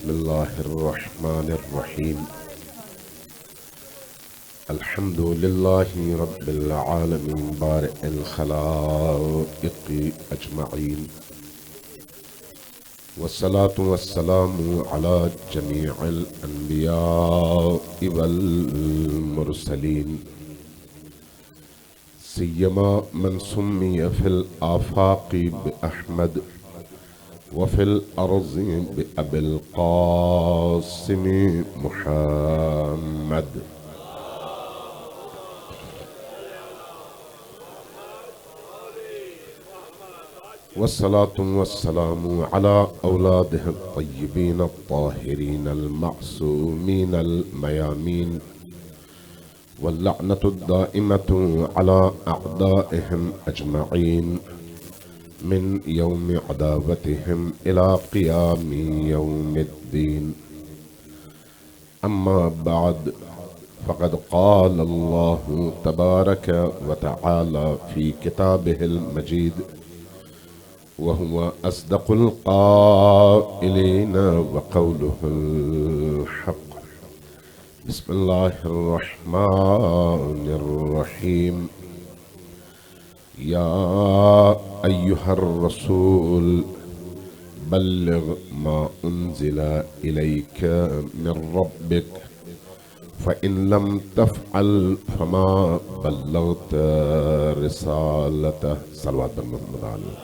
بسم الله الرحمن الرحيم الحمد لله رب العالمين بارئ الخلائق أجمعين والصلاة والسلام على جميع الأنبياء والمرسلين سيما من سمي في الآفاق بأحمد وفي الأرض بأبي القاسم محمد والصلاة والسلام على أولاده الطيبين الطاهرين المعصومين الميامين واللعنة الدائمة على أعدائهم أجمعين من يوم عداوتهم إلى قيام يوم الدين. أما بعد فقد قال الله تبارك وتعالى في كتابه المجيد وهو أصدق القائلين وقوله الحق. بسم الله الرحمن الرحيم. يا أيها الرسول بلغ ما أنزل إليك من ربك فإن لم تفعل فما بلغت رسالته. صلوات محمد عليه.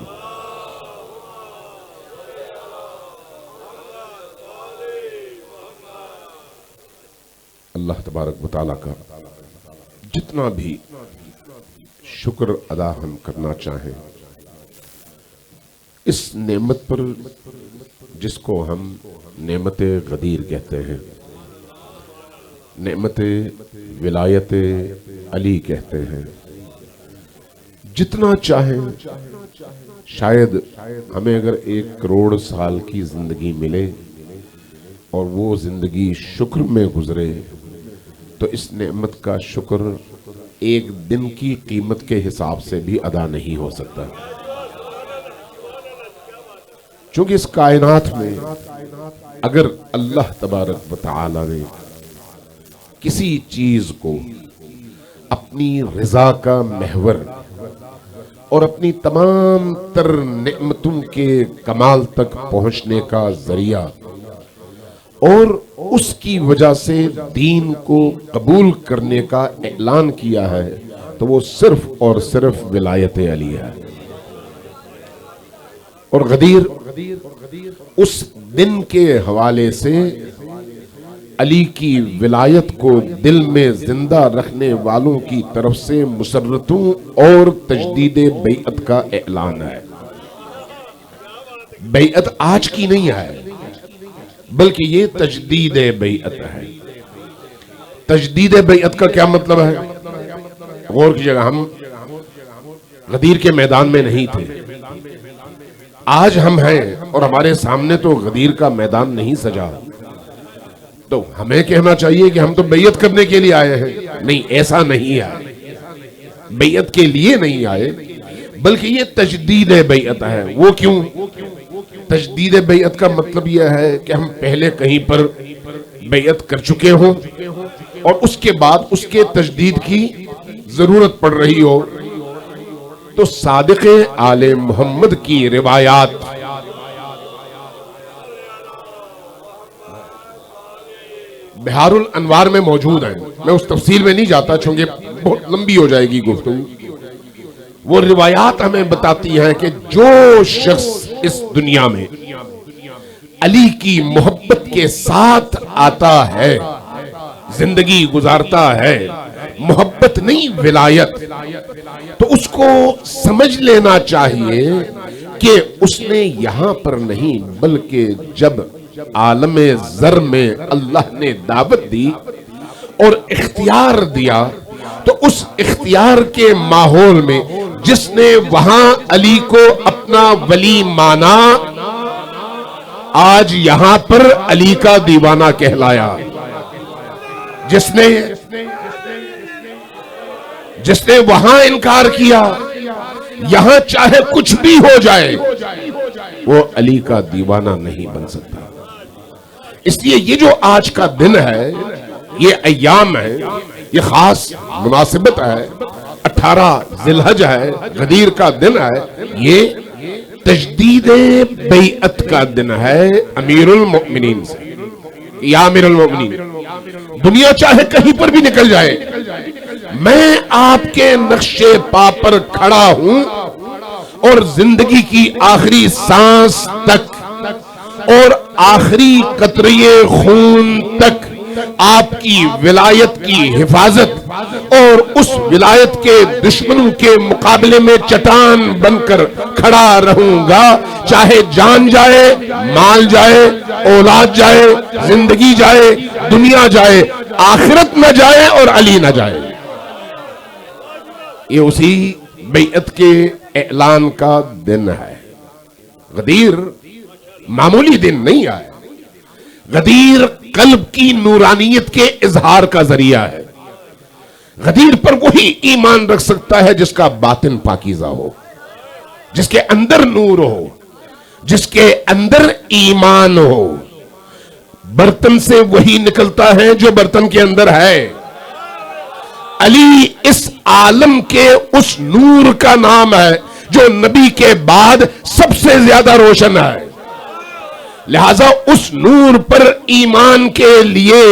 اللہ تبارک و تعالیٰ کا جتنا بھی شکر ادا ہم کرنا چاہیں اس نعمت پر جس کو ہم نعمت غدیر کہتے ہیں، نعمت ولایت علی کہتے ہیں، جتنا چاہیں شاید ہمیں اگر 1 کروڑ سال کی زندگی ملے اور وہ زندگی شکر میں گزرے تو اس نعمت کا شکر 1 دن کی قیمت کے حساب سے بھی ادا نہیں ہو سکتا، چونکہ اس کائنات میں اگر اللہ تبارک و تعالی نے کسی چیز کو اپنی رضا کا محور اور اپنی تمام تر نعمتوں کے کمال تک پہنچنے کا ذریعہ اور اس کی وجہ سے دین کو قبول کرنے کا اعلان کیا ہے تو وہ صرف اور صرف ولایت علی ہے. اور غدیر اس دن کے حوالے سے علی کی ولایت کو دل میں زندہ رکھنے والوں کی طرف سے مسرتوں اور تجدید بیعت کا اعلان ہے. بیعت آج کی نہیں ہے بلکہ یہ تجدید بیعت ہے. تجدید بیعت کا کیا مطلب ہے؟ غور کیجئے گا، ہم غدیر کے میدان میں نہیں تھے، آج ہم ہیں اور ہمارے سامنے تو غدیر کا میدان نہیں سجا، تو ہمیں کہنا چاہیے کہ ہم تو بیعت کرنے کے لیے آئے ہیں. نہیں، ایسا نہیں ہے، بیعت کے لیے نہیں آئے بلکہ یہ تجدید بیعت ہے. وہ کیوں؟ تجدید بیعت کا مطلب یہ ہے کہ ہم پہلے کہیں پر بیعت کر چکے ہوں اور اس کے بعد اس کے تجدید کی ضرورت پڑ رہی ہو تو صادق آل محمد کی روایات بہار الانوار میں موجود ہیں. میں اس تفصیل میں نہیں جاتا چونکہ بہت لمبی ہو جائے گی گفتگو. وہ روایات ہمیں بتاتی ہیں کہ جو شخص اس دنیا میں علی کی محبت کے ساتھ آتا ہے، زندگی گزارتا ہے، محبت نہیں ولایت، تو اس کو سمجھ لینا چاہیے کہ اس نے یہاں پر نہیں بلکہ جب عالم ذر میں اللہ نے دعوت دی اور اختیار دیا تو اس اختیار کے ماحول میں جس نے وہاں علی کو اپنا ولی مانا آج یہاں پر علی کا دیوانہ کہلایا. جس نے وہاں انکار کیا یہاں چاہے کچھ بھی ہو جائے وہ علی کا دیوانہ نہیں بن سکتا. اس لیے یہ جو آج کا دن ہے، یہ ایام ہے، یہ خاص مناسبت ہے، 18 ذی الحج ہے، غدیر کا دن ہے، یہ تجدید بیعت کا دن ہے امیر المؤمنین سے. یا امیر المؤمنین، دنیا چاہے کہیں پر بھی نکل جائے، میں آپ کے نقش پا پر کھڑا ہوں اور زندگی کی آخری سانس تک اور آخری قطرے خون تک آپ کی ولایت کی حفاظت اور اس ولایت کے دشمنوں کے مقابلے میں چٹان بن کر کھڑا رہوں گا، چاہے جان جائے، مال جائے، اولاد جائے، زندگی جائے، دنیا جائے، آخرت نہ جائے اور علی نہ جائے. یہ اسی بیعت کے اعلان کا دن ہے. غدیر معمولی دن نہیں ہے، غدیر قلب کی نورانیت کے اظہار کا ذریعہ ہے. غدیر پر وہی ایمان رکھ سکتا ہے جس کا باطن پاکیزہ ہو، جس کے اندر نور ہو، جس کے اندر ایمان ہو. برتن سے وہی نکلتا ہے جو برتن کے اندر ہے. علی اس عالم کے اس نور کا نام ہے جو نبی کے بعد سب سے زیادہ روشن ہے. لہذا اس نور پر ایمان کے لیے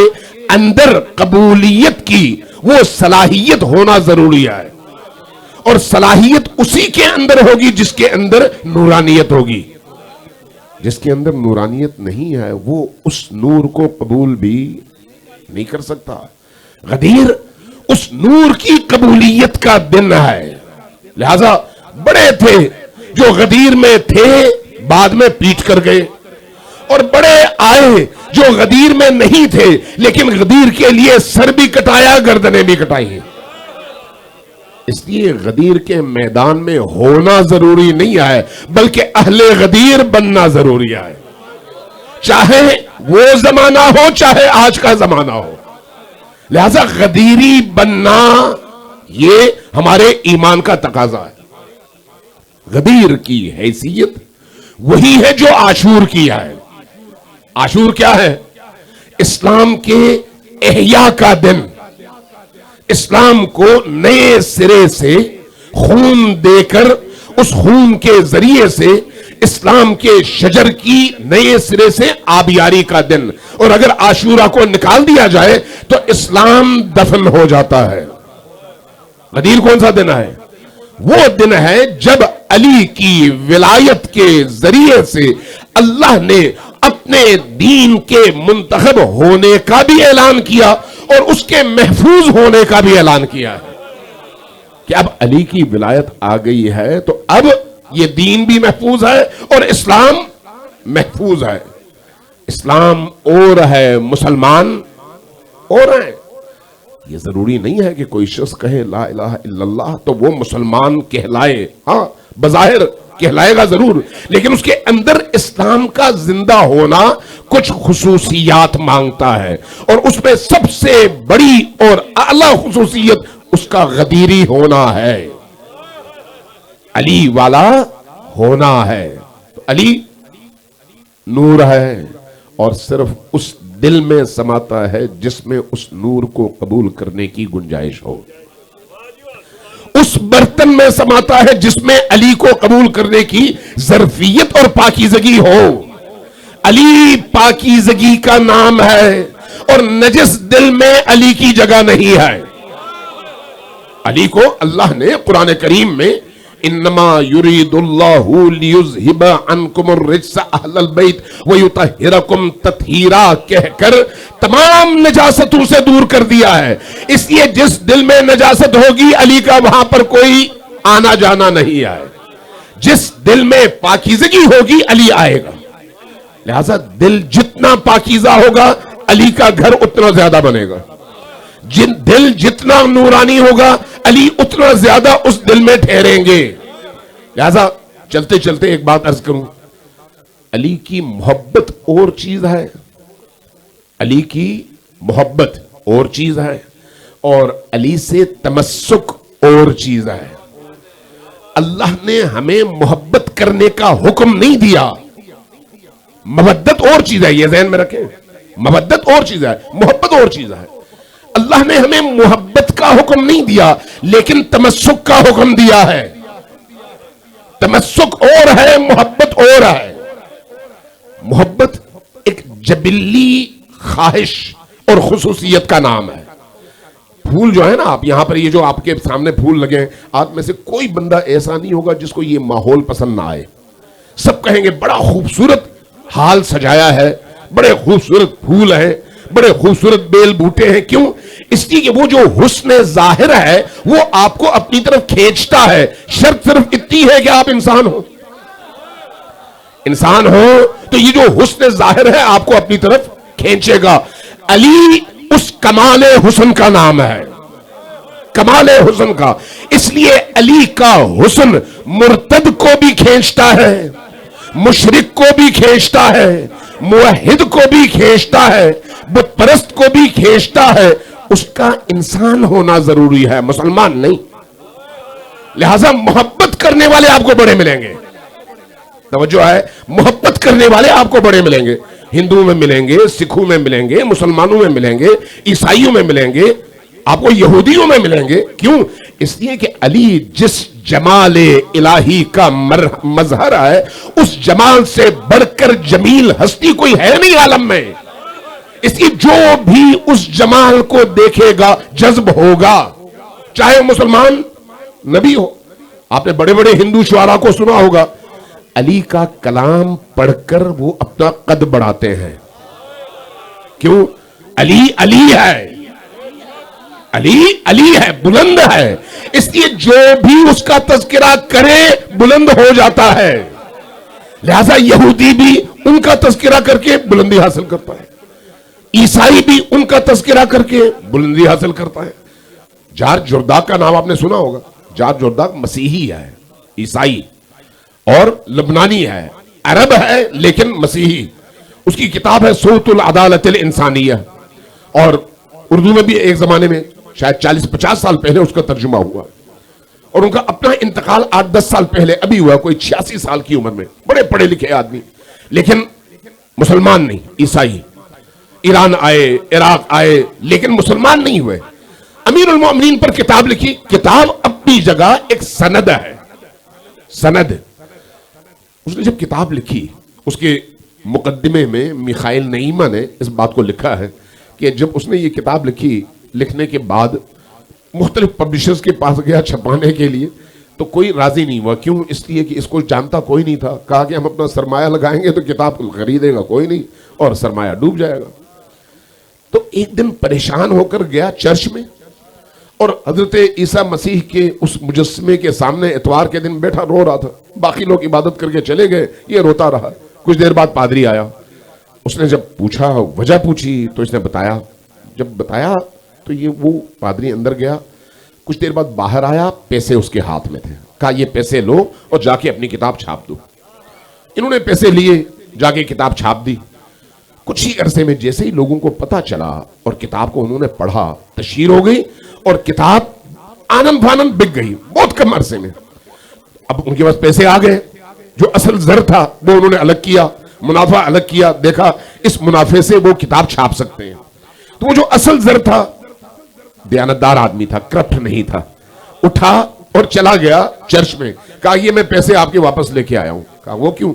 اندر قبولیت کی وہ صلاحیت ہونا ضروری ہے، اور صلاحیت اسی کے اندر ہوگی جس کے اندر نورانیت ہوگی. جس کے اندر نورانیت نہیں ہے وہ اس نور کو قبول بھی نہیں کر سکتا. غدیر اس نور کی قبولیت کا دن ہے. لہذا بڑے تھے جو غدیر میں تھے بعد میں پیٹ کر گئے، اور بڑے آئے جو غدیر میں نہیں تھے لیکن غدیر کے لیے سر بھی کٹایا، گردنیں بھی کٹائی. اس لیے غدیر کے میدان میں ہونا ضروری نہیں ہے بلکہ اہل غدیر بننا ضروری ہے، چاہے وہ زمانہ ہو چاہے آج کا زمانہ ہو. لہذا غدیری بننا یہ ہمارے ایمان کا تقاضا ہے. غدیر کی حیثیت وہی ہے جو عاشور کی ہے. عاشور کیا ہے؟ اسلام کے احیاء کا دن. اسلام کو نئے سرے سے خون دے کر اس خون کے ذریعے سے اسلام کے شجر کی نئے سرے سے آبیاری کا دن. اور اگر عاشورہ کو نکال دیا جائے تو اسلام دفن ہو جاتا ہے. غدیر کون سا دن ہے؟ وہ دن ہے جب علی کی ولایت کے ذریعے سے اللہ نے اپنے دین کے منتخب ہونے کا بھی اعلان کیا اور اس کے محفوظ ہونے کا بھی اعلان کیا ہے کہ اب علی کی ولایت آ گئی ہے تو اب یہ دین بھی محفوظ ہے اور اسلام محفوظ ہے. اسلام اور ہے، مسلمان اور ہیں. یہ ضروری نہیں ہے کہ کوئی شخص کہے لا الہ الا اللہ تو وہ مسلمان کہلائے. ہاں بظاہر کہلائے گا ضرور، لیکن اس کے اندر اسلام کا زندہ ہونا کچھ خصوصیات مانگتا ہے، اور اس میں سب سے بڑی اور اعلیٰ خصوصیت اس کا غدیری ہونا ہے، علی والا ہونا ہے. تو علی نور ہے اور صرف اس دل میں سماتا ہے جس میں اس نور کو قبول کرنے کی گنجائش ہو، اس برتن میں سماتا ہے جس میں علی کو قبول کرنے کی ظرفیت اور پاکیزگی ہو. علی پاکیزگی کا نام ہے اور نجس دل میں علی کی جگہ نہیں ہے. علی کو اللہ نے قرآن کریم میں انما یرید اللہ لیذہب عنکم الرجس اہل البیت ویطہرکم تطہیرا کہہ کر تمام نجاستوں سے دور کر دیا ہے. اس لیے جس دل میں نجاست ہوگی علی کا وہاں پر کوئی آنا جانا نہیں ہے. جس دل میں پاکیزگی ہوگی علی آئے گا. لہذا دل جتنا پاکیزہ ہوگا علی کا گھر اتنا زیادہ بنے گا. دل جتنا نورانی ہوگا علی اتنا زیادہ اس دل میں ٹھہریں گے. لہذا چلتے چلتے ایک بات عرض کروں، علی کی محبت اور چیز ہے، علی کی محبت اور چیز ہے، اور علی سے تمسک اور چیز ہے. اللہ نے ہمیں محبت کرنے کا حکم نہیں دیا، مودت اور چیز ہے، یہ ذہن میں رکھیں. مودت اور چیز ہے، محبت اور چیز ہے. اللہ نے ہمیں محبت کا حکم نہیں دیا لیکن تمسک کا حکم دیا ہے. تمسک اور ہے، محبت اور ہے. محبت ایک جبلی خواہش اور خصوصیت کا نام ہے. پھول جو ہے نا، آپ یہاں پر یہ جو آپ کے سامنے پھول لگے ہیں، آپ میں سے کوئی بندہ ایسا نہیں ہوگا جس کو یہ ماحول پسند نہ آئے. سب کہیں گے بڑا خوبصورت حال سجایا ہے، بڑے خوبصورت پھول ہیں، بڑے خوبصورت بیل بوٹے ہیں. کیوں؟ اس لیے کہ وہ جو حسن ظاہر ہے وہ آپ کو اپنی طرف کھینچتا ہے. شرط صرف اتنی ہے کہ آپ انسان ہو. انسان ہو تو یہ جو حسن ظاہر ہے آپ کو اپنی طرف کھینچے گا. علی اس کمال حسن کا نام ہے، کمال حسن کا. اس لیے علی کا حسن مرتد کو بھی کھینچتا ہے، مشرک کو بھی کھینچتا ہے، موحد کو بھی کھینچتا ہے، بت پرست کو بھی کھینچتا ہے. اس کا انسان ہونا ضروری ہے، مسلمان نہیں. لہذا محبت کرنے والے آپ کو بڑے ملیں گے. توجہ ہے، محبت کرنے والے آپ کو بڑے ملیں گے. ہندوؤں میں ملیں گے، سکھوں میں ملیں گے، مسلمانوں میں ملیں گے، عیسائیوں میں ملیں گے، آپ کو یہودیوں میں ملیں گے. کیوں؟ اس لیے کہ علی جس جمال الہی کا مظہر ہے، اس جمال سے بڑھ کر جمیل ہستی کوئی ہے نہیں عالم میں. اس لیے جو بھی اس جمال کو دیکھے گا جذب ہوگا، چاہے مسلمان نبی ہو. آپ نے بڑے بڑے ہندو شعراء کو سنا ہوگا، علی کا کلام پڑھ کر وہ اپنا قد بڑھاتے ہیں. کیوں؟ علی علی ہے، علی علی ہے، بلند ہے. اس لیے جو بھی اس کا تذکرہ کرے بلند ہو جاتا ہے. لہذا یہودی بھی ان کا تذکرہ کر کے بلندی حاصل کرتا ہے، عیسائی بھی ان کا تذکرہ کر کے بلندی حاصل کرتا ہے. جارج جرداق کا نام آپ نے سنا ہوگا. جارج جرداق مسیحی ہے، عیسائی اور لبنانی ہے، عرب ہے لیکن مسیحی. اس کی کتاب ہے صوت العدالت الانسانیہ، اور اردو میں بھی ایک زمانے میں شاید 40-50 سال پہلے اس کا ترجمہ ہوا. اور ان کا اپنا انتقال 8-10 سال پہلے ابھی ہوا، کوئی 86 سال کی عمر میں. بڑے پڑھے لکھے آدمی، لیکن مسلمان نہیں، عیسائی. ایران آئے، عراق آئے، لیکن مسلمان نہیں ہوئے. امیر المومنین پر کتاب لکھی. کتاب اپنی جگہ ایک سند ہے، سند. اس نے جب کتاب لکھی، اس کے مقدمے میں میخائیل نعیمہ نے اس بات کو لکھا ہے کہ جب اس نے یہ کتاب لکھی، لکھنے کے بعد مختلف پبلشرز کے پاس گیا چھپانے کے لیے تو کوئی راضی نہیں ہوا. کیوں؟ اس لیے کہ اس کو جانتا کوئی نہیں تھا. کہا کہ ہم اپنا سرمایہ لگائیں گے تو کتاب خریدے گا کوئی نہیں اور سرمایہ ڈوب جائے گا. تو ایک دن پریشان ہو کر گیا چرچ میں، اور حضرت عیسیٰ مسیح کے اس مجسمے کے سامنے اتوار کے دن بیٹھا رو رہا تھا. باقی لوگ عبادت کر کے چلے گئے، یہ روتا رہا. کچھ دیر بعد پادری آیا. اس نے جب پوچھا، وجہ پوچھی تو اس نے بتایا. جب بتایا تو یہ وہ پادری اندر گیا. کچھ دیر بعد باہر آیا، پیسے اس کے ہاتھ میں تھے. کہا یہ پیسے لو اور جا کے اپنی کتاب چھاپ دو. انہوں نے پیسے لیے، جا کے کتاب چھاپ دی. کچھ ہی عرصے میں جیسے ہی لوگوں کو پتا چلا اور کتاب کو انہوں نے پڑھا، تشہیر ہو گئی اور کتاب آنن فانن بک گئی بہت کم عرصے میں. اب ان کے پاس پیسے آ گئے. جو اصل زر تھا وہ انہوں نے الگ کیا، منافع الگ کیا. دیکھا اس منافع سے وہ کتاب چھاپ سکتے ہیں. تو وہ جو اصل زر تھا، دیانتدار آدمی تھا، کرپٹ نہیں تھا، اٹھا اور چلا گیا چرچ میں. کہا یہ میں پیسے آپ کے واپس لے کے آیا ہوں. کہا وہ کیوں؟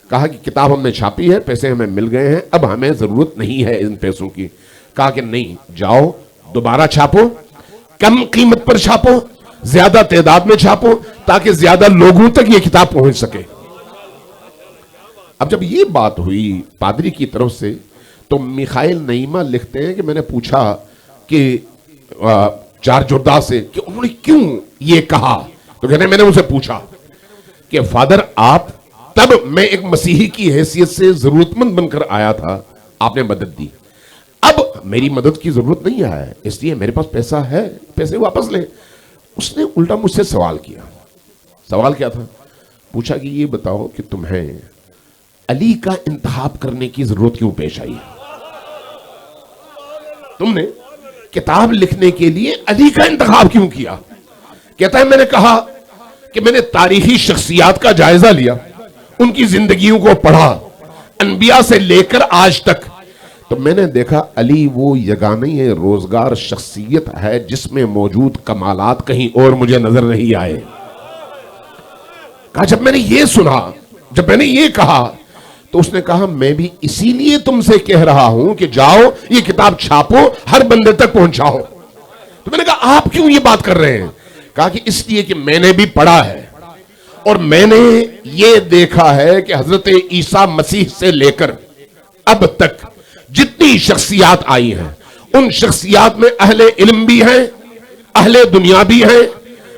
کہا کہ کتاب ہم نے چھاپی ہے، پیسے ہمیں مل گئے ہیں، اب ہمیں ضرورت نہیں ہے ان پیسوں کی. کہا کہ نہیں، جاؤ دوبارہ چھاپو، کم قیمت پر چھاپو، زیادہ تعداد میں چھاپو تاکہ زیادہ لوگوں تک یہ کتاب پہنچ سکے. اب جب یہ بات ہوئی پادری کی طرف سے تو میخائیل نعیمہ لکھتے ہیں کہ میں نے پوچھا کہ جارج جرداق سے کہ انہوں نے کیوں یہ کہا. تو کہتے ہیں میں نے ان سے پوچھا کہ فادر آپ، تب میں ایک مسیحی کی حیثیت سے ضرورت مند بن کر آیا تھا، آپ نے مدد دی. اب میری مدد کی ضرورت نہیں ہے، اس لیے میرے پاس پیسہ ہے، پیسے واپس لیں. اس نے الٹا مجھ سے سوال کیا. سوال کیا تھا؟ پوچھا کہ یہ بتاؤ کہ تمہیں علی کا انتخاب کرنے کی ضرورت کیوں پیش آئی؟ تم نے کتاب لکھنے کے لیے علی کا انتخاب کیوں کیا؟ کہتا ہے میں نے کہا کہ میں نے تاریخی شخصیات کا جائزہ لیا، ان کی زندگیوں کو پڑھا، انبیاء سے لے کر آج تک تو میں نے دیکھا علی وہ یگانی ہے روزگار شخصیت ہے جس میں موجود کمالات کہیں اور مجھے نظر نہیں آئے. کہا جب میں نے یہ سنا، جب میں نے یہ کہا تو اس نے کہا میں بھی اسی لیے تم سے کہہ رہا ہوں کہ جاؤ یہ کتاب چھاپو، ہر بندے تک پہنچاؤ. تو میں نے کہا آپ کیوں یہ بات کر رہے ہیں؟ کہا کہ اس لیے کہ میں نے بھی پڑھا ہے اور میں نے یہ دیکھا ہے کہ حضرت عیسیٰ مسیح سے لے کر اب تک جتنی شخصیات آئی ہیں ان شخصیات میں اہل علم بھی ہیں، اہل دنیا بھی ہیں،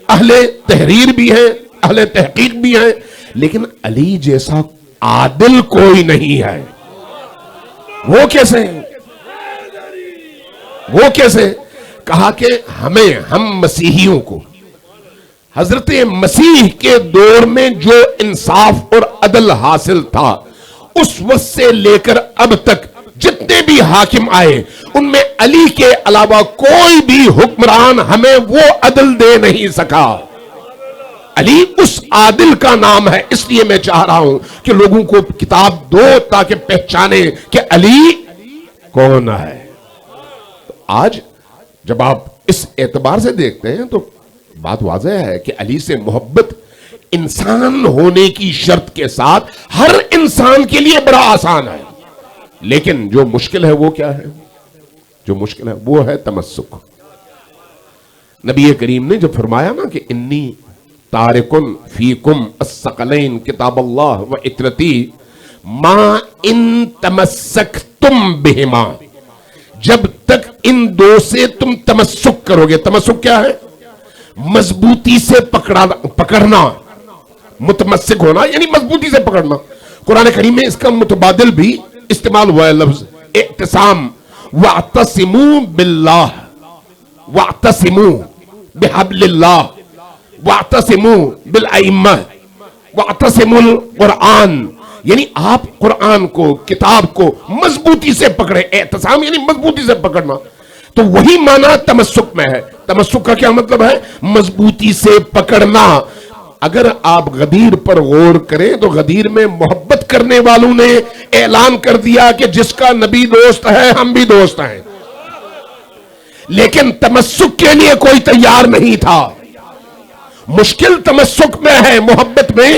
اہل تحریر بھی ہیں، اہل تحقیق بھی ہیں، لیکن علی جیسا عادل کوئی نہیں ہے. وہ کیسے؟ وہ کیسے؟ کہا کہ ہم مسیحیوں کو حضرت مسیح کے دور میں جو انصاف اور عدل حاصل تھا اس وقت سے لے کر اب تک جتنے بھی حاکم آئے ان میں علی کے علاوہ کوئی بھی حکمران ہمیں وہ عدل دے نہیں سکا. علی اس عادل کا نام ہے. اس لیے میں چاہ رہا ہوں کہ لوگوں کو کتاب دو تاکہ پہچانے کہ علی کون ہے. تو آج جب آپ اس اعتبار سے دیکھتے ہیں تو بات واضح ہے کہ علی سے محبت انسان ہونے کی شرط کے ساتھ ہر انسان کے لیے بڑا آسان ہے، لیکن جو مشکل ہے وہ کیا ہے؟ جو مشکل ہے وہ ہے تمسک. نبی کریم نے جب فرمایا نا کہ انی تارکن فیکم الثقلین کتاب اللہ و عترتی ما ان تمسکتم بہما، جب تک ان دو سے تم تمسک کرو گے. تمسک کیا ہے؟ مضبوطی سے پکڑنا. متمسک ہونا یعنی مضبوطی سے پکڑنا. قرآن کریم میں اس کا متبادل بھی استعمال ہوا ہے لفظ اعتصام. واعتصموا باللہ، واعتصموا بحبل اللہ، واعتصموا بالائمہ، واعتصموا القرآن. یعنی آپ قرآن کو، کتاب کو مضبوطی سے پکڑے. اعتصام یعنی مضبوطی سے پکڑنا. تو وہی معنی تمسک میں ہے. تمسک کا کیا مطلب ہے؟ مضبوطی سے پکڑنا. اگر آپ غدیر پر غور کریں تو غدیر میں محبت کرنے والوں نے اعلان کر دیا کہ جس کا نبی دوست ہے ہم بھی دوست ہیں، لیکن تمسک کے لیے کوئی تیار نہیں تھا. مشکل تمسک میں ہے، محبت میں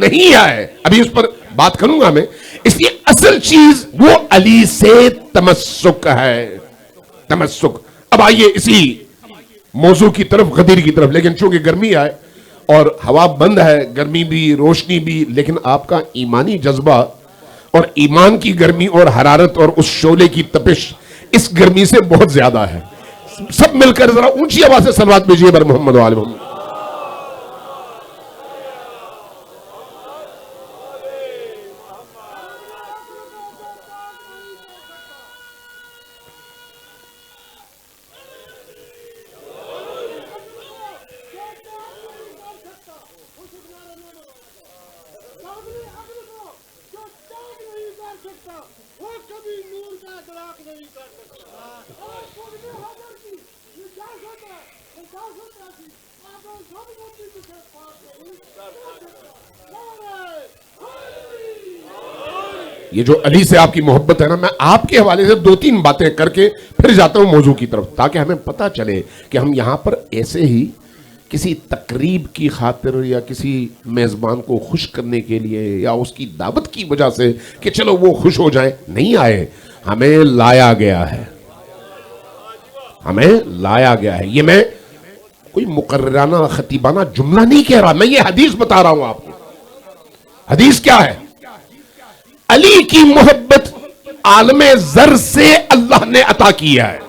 نہیں ہے. ابھی اس پر بات کروں گا میں. اس لیے اصل چیز وہ علی سے تمسک ہے. تمسک. اب آئیے اسی موضوع کی طرف، غدیر کی طرف. لیکن چونکہ گرمی آئے اور ہوا بند ہے، گرمی بھی روشنی بھی، لیکن آپ کا ایمانی جذبہ اور ایمان کی گرمی اور حرارت اور اس شعلے کی تپش اس گرمی سے بہت زیادہ ہے. سب مل کر ذرا اونچی آواز سے صلوات بھیجیے بر محمد و آل محمد. یہ جو علی سے آپ کی محبت ہے نا، میں آپ کے حوالے سے دو تین باتیں کر کے پھر جاتا ہوں موضوع کی طرف، تاکہ ہمیں پتہ چلے کہ ہم یہاں پر ایسے ہی کسی تقریب کی خاطر یا کسی میزبان کو خوش کرنے کے لیے یا اس کی دعوت کی وجہ سے کہ چلو وہ خوش ہو جائیں نہیں آئے. ہمیں لایا گیا ہے. ہمیں لایا گیا ہے. یہ میں کوئی مقررانہ خطیبانہ جملہ نہیں کہہ رہا، میں یہ حدیث بتا رہا ہوں آپ کو. حدیث کیا ہے؟ علی کی محبت عالم زر سے اللہ نے عطا کیا ہے.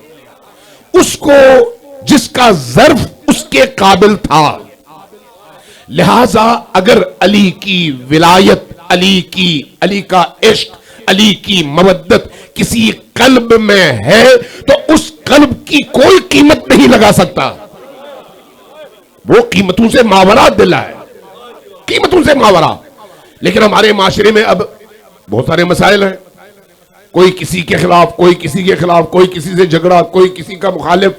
اس کو جس کا ظرف اس کے قابل تھا. لہذا اگر علی کی ولایت، علی کا عشق، علی کی مودت کسی قلب میں ہے تو اس قلب کی کوئی قیمت نہیں لگا سکتا. وہ قیمتوں سے ماورا دل ہے، قیمتوں سے ماورا. لیکن ہمارے معاشرے میں اب بہت سارے مسائل ہیں. کوئی کسی کے خلاف، کوئی کسی کے خلاف، کوئی کسی سے جھگڑا، کوئی کسی کا مخالف.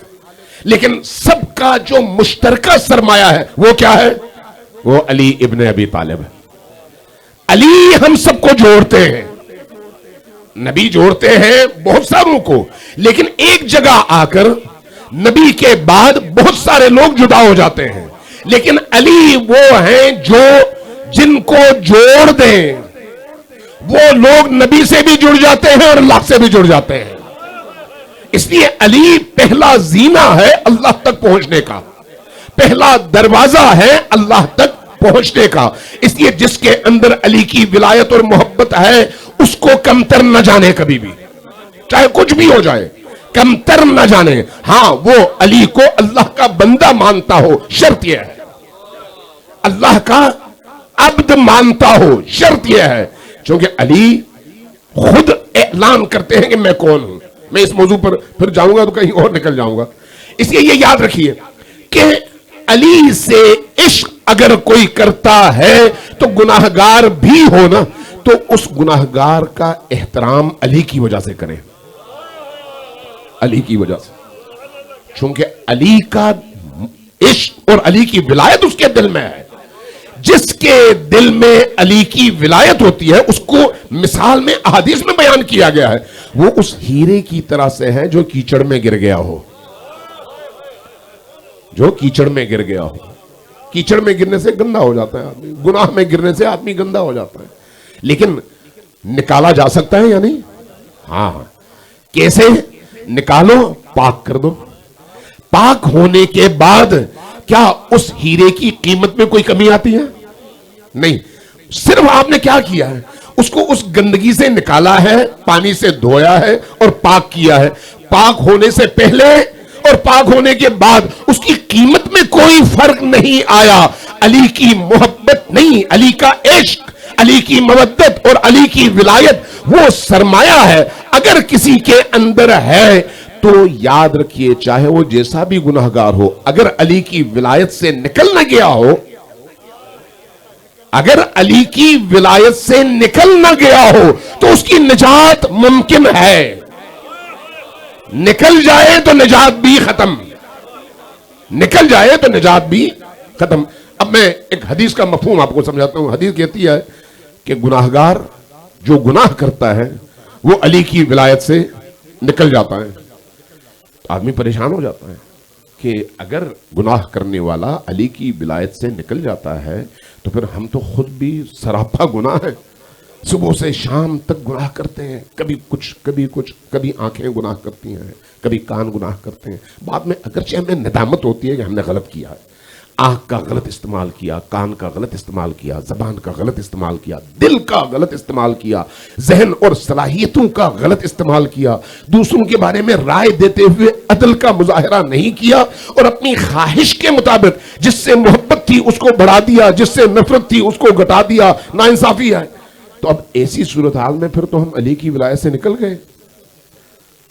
لیکن سب کا جو مشترکہ سرمایہ ہے وہ کیا ہے؟ وہ علی ابن ابی طالب ہے. علی ہم سب کو جوڑتے ہیں. نبی جوڑتے ہیں بہت ساروں کو، لیکن ایک جگہ آ کر نبی کے بعد بہت سارے لوگ جدا ہو جاتے ہیں، لیکن علی وہ ہیں جو جن کو جوڑ دیں، وہ لوگ نبی سے بھی جڑ جاتے ہیں اور اللہ سے بھی جڑ جاتے ہیں۔ اس لیے علی پہلا زینہ ہے اللہ تک پہنچنے کا، پہلا دروازہ ہے اللہ تک پہنچنے کا۔ اس لیے جس کے اندر علی کی ولایت اور محبت ہے اس کو کمتر نہ جانے کبھی بھی، چاہے کچھ بھی ہو جائے، کمتر نہ جانے۔ ہاں وہ علی کو اللہ کا بندہ مانتا ہو، شرط یہ ہے، اللہ کا عبد مانتا ہو، شرط یہ ہے، چونکہ علی خود اعلان کرتے ہیں کہ میں کون ہوں۔ میں اس موضوع پر پھر جاؤں گا تو کہیں اور نکل جاؤں گا، اس لیے یہ یاد رکھیے کہ علی سے عشق اگر کوئی کرتا ہے تو گناہگار بھی ہونا تو اس گناہگار کا احترام علی کی وجہ سے کرے، علی کی وجہ سے، چونکہ علی کا عشق اور علی کی ولایت اس کے دل میں ہے۔ جس کے دل میں علی کی ولایت ہوتی ہے اس کو مثال میں احادیث میں بیان کیا گیا ہے، وہ اس ہیرے کی طرح سے ہے جو کیچڑ میں گر گیا ہو، جو کیچڑ میں گر گیا ہو۔ کیچڑ میں گرنے سے گندا ہو جاتا ہے آدمی، گناہ میں گرنے سے آدمی گندا ہو جاتا ہے، لیکن نکالا جا سکتا ہے یا نہیں؟ ہاں، کیسے نکالو؟ پاک کر دو۔ پاک ہونے کے بعد کیا اس ہیرے کی قیمت میں کوئی کمی آتی ہے؟ نہیں، صرف آپ نے کیا کیا ہے، اس کو اس گندگی سے نکالا ہے، پانی سے دھویا ہے اور پاک کیا ہے۔ پاک ہونے سے پہلے اور پاک ہونے کے بعد اس کی قیمت میں کوئی فرق نہیں آیا۔ علی کی محبت نہیں، علی کا عشق، علی کی مودت اور علی کی ولایت وہ سرمایہ ہے۔ اگر کسی کے اندر ہے تو یاد رکھیے، چاہے وہ جیسا بھی گناہگار ہو، اگر علی کی ولایت سے نکل نہ گیا ہو، اگر علی کی ولایت سے نکل نہ گیا ہو تو اس کی نجات ممکن ہے۔ نکل جائے تو نجات بھی ختم، نکل جائے تو نجات بھی ختم۔ اب میں ایک حدیث کا مفہوم آپ کو سمجھاتا ہوں۔ حدیث کہتی ہے کہ گناہگار جو گناہ کرتا ہے وہ علی کی ولایت سے نکل جاتا ہے، آدمی پریشان ہو جاتا ہے کہ اگر گناہ کرنے والا علی کی ولایت سے نکل جاتا ہے تو پھر ہم تو خود بھی سراپا گناہ ہے، صبح سے شام تک گناہ کرتے ہیں، کبھی کچھ کبھی کچھ، کبھی آنکھیں گناہ کرتی ہیں، کبھی کان گناہ کرتے ہیں، بعد میں اگرچہ ہمیں ندامت ہوتی ہے کہ ہم نے غلط کیا ہے، آنکھ کا غلط استعمال کیا، کان کا غلط استعمال کیا، زبان کا غلط استعمال کیا، دل کا غلط استعمال کیا، ذہن اور صلاحیتوں کا غلط استعمال کیا، دوسروں کے بارے میں رائے دیتے ہوئے عدل کا مظاہرہ نہیں کیا اور اپنی خواہش کے مطابق جس سے محبت تھی اس کو بڑھا دیا، جس سے نفرت تھی اس کو گھٹا دیا، ناانصافی ہے۔ تو اب ایسی صورتحال میں پھر تو ہم علی کی ولایت سے نکل گئے۔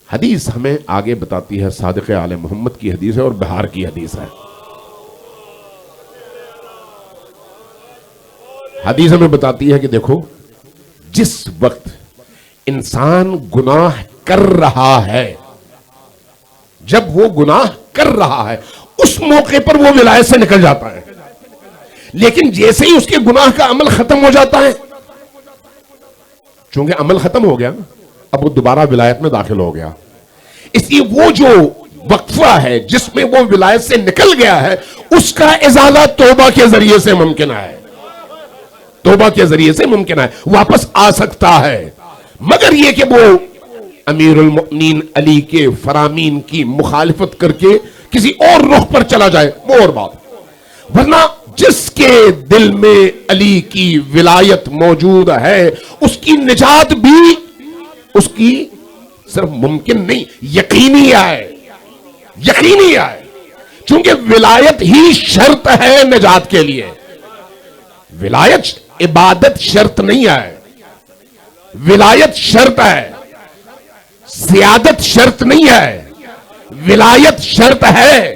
حدیث ہمیں آگے بتاتی ہے، صادق آل محمد کی حدیث ہے اور بہار کی حدیث ہے۔ حدیث ہمیں بتاتی ہے کہ دیکھو، جس وقت انسان گناہ کر رہا ہے، جب وہ گناہ کر رہا ہے اس موقع پر وہ ولایت سے نکل جاتا ہے، لیکن جیسے ہی اس کے گناہ کا عمل ختم ہو جاتا ہے، چونکہ عمل ختم ہو گیا نا، اب وہ دوبارہ ولایت میں داخل ہو گیا۔ اس لیے وہ جو وقفہ ہے جس میں وہ ولایت سے نکل گیا ہے اس کا ازالہ توبہ کے ذریعے سے ممکن ہے، توبہ کے ذریعے سے ممکن ہے، واپس آ سکتا ہے، مگر یہ کہ وہ امیر المؤمنین علی کے فرامین کی مخالفت کر کے کسی اور رخ پر چلا جائے وہ اور بات۔ ورنہ جس کے دل میں علی کی ولایت موجود ہے اس کی نجات بھی اس کی صرف ممکن نہیں، یقینی ہے، یقینی ہے، چونکہ ولایت ہی شرط ہے نجات کے لیے۔ ولایت عبادت شرط نہیں ہے، ولایت شرط ہے، سیادت شرط نہیں ہے، ولایت شرط ہے۔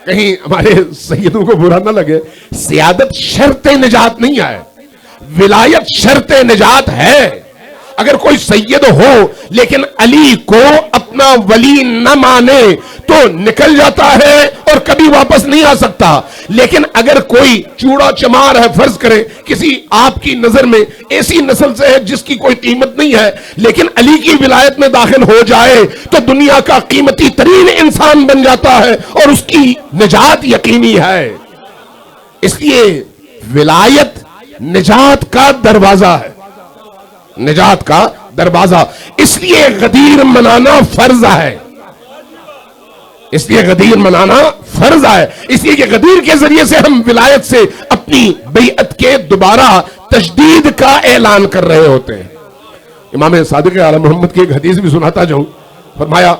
کہیں ہمارے سیدوں کو برا نہ لگے، سیادت شرط نجات نہیں ہے، ولایت شرط نجات ہے۔ اگر کوئی سید ہو لیکن علی کو اپنا ولی نہ مانے تو نکل جاتا ہے اور کبھی واپس نہیں آ سکتا. لیکن اگر کوئی چوڑا چمار ہے، فرض کرے کسی آپ کی نظر میں ایسی نسل سے ہے جس کی کوئی قیمت نہیں ہے، لیکن علی کی ولایت میں داخل ہو جائے تو دنیا کا قیمتی ترین انسان بن جاتا ہے اور اس کی نجات یقینی ہے. اس لیے ولایت نجات کا دروازہ ہے، نجات کا دروازہ. اس لیے غدیر منانا فرض ہے، اس لیے غدیر منانا فرض ہے. اس لیے کہ غدیر کے ذریعے سے ہم ولایت سے اپنی بیعت کے دوبارہ تجدید کا اعلان کر رہے ہوتے ہیں. امام صادق اعلی محمد کی ایک حدیث بھی سناتا جاؤں. فرمایا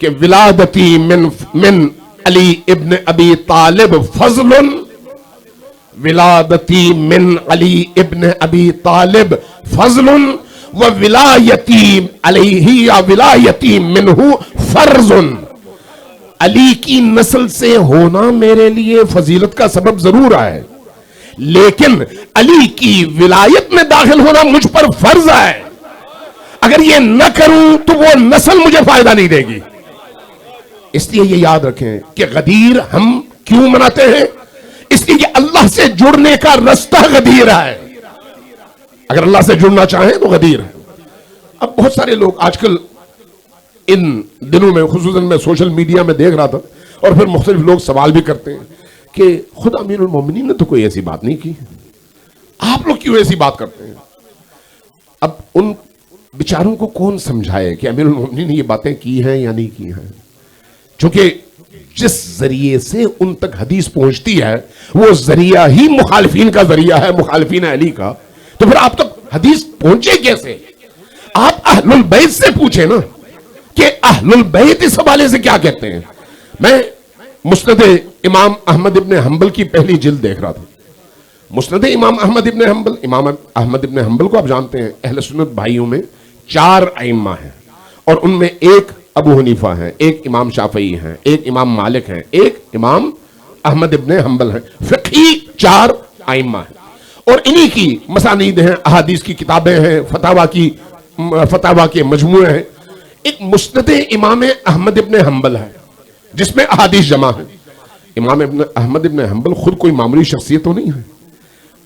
کہ ولادتی من علی ابن ابی طالب فضل، ولادتی من علی ابن ابی طالب فضل و ولایتی علیہ یا ولایتی منہ فرض. علی کی نسل سے ہونا میرے لیے فضیلت کا سبب ضرور ہے، لیکن علی کی ولایت میں داخل ہونا مجھ پر فرض ہے. اگر یہ نہ کروں تو وہ نسل مجھے فائدہ نہیں دے گی. اس لیے یہ یاد رکھیں کہ غدیر ہم کیوں مناتے ہیں؟ اس لیے کہ اللہ سے جڑنے کا رستہ غدیر ہے. اگر اللہ سے جڑنا چاہیں تو غدیر ہے. اب بہت سارے لوگ آج کل ان دنوں میں، خصوصاً میں سوشل میڈیا میں دیکھ رہا تھا، اور پھر مختلف لوگ سوال بھی کرتے ہیں کہ خود امیر المومنین نے تو کوئی ایسی بات نہیں کی، آپ لوگ کیوں ایسی بات کرتے ہیں؟ اب ان بیچاروں کو کون سمجھائے کہ امیر المومنین نے یہ باتیں کی ہیں یا نہیں کی ہیں؟ چونکہ جس ذریعے سے ان تک حدیث پہنچتی ہے وہ ذریعہ ہی مخالفین کا ذریعہ ہے، مخالفین علی کا. تو پھر آپ تک حدیث پہنچے کیسے؟ آپ اہل البیت سے پوچھیں نا کہ اہل البیت اس حوالے سے کیا کہتے ہیں. میں مسند امام احمد ابن حنبل کی پہلی جلد دیکھ رہا تھا. مسند امام احمد ابن حنبل، امام احمد ابن حنبل کو آپ جانتے ہیں اہل سنت بھائیوں میں 4 ائمہ ہیں، اور ان میں ایک ابو حنیفہ ہیں، ایک امام شافعی ہیں، ایک امام مالک ہیں، ایک امام احمد ابن حنبل ہیں. فقہی 4 ائمہ ہیں، اور انہی کی مسانید ہیں، احادیث کی کتابیں ہیں، فتاوا کے مجموعے ہیں. ایک مسند امام احمد ابن حنبل ہے جس میں احادیث جمع ہیں. امام احمد ابن حنبل خود کوئی معمولی شخصیت تو نہیں ہے.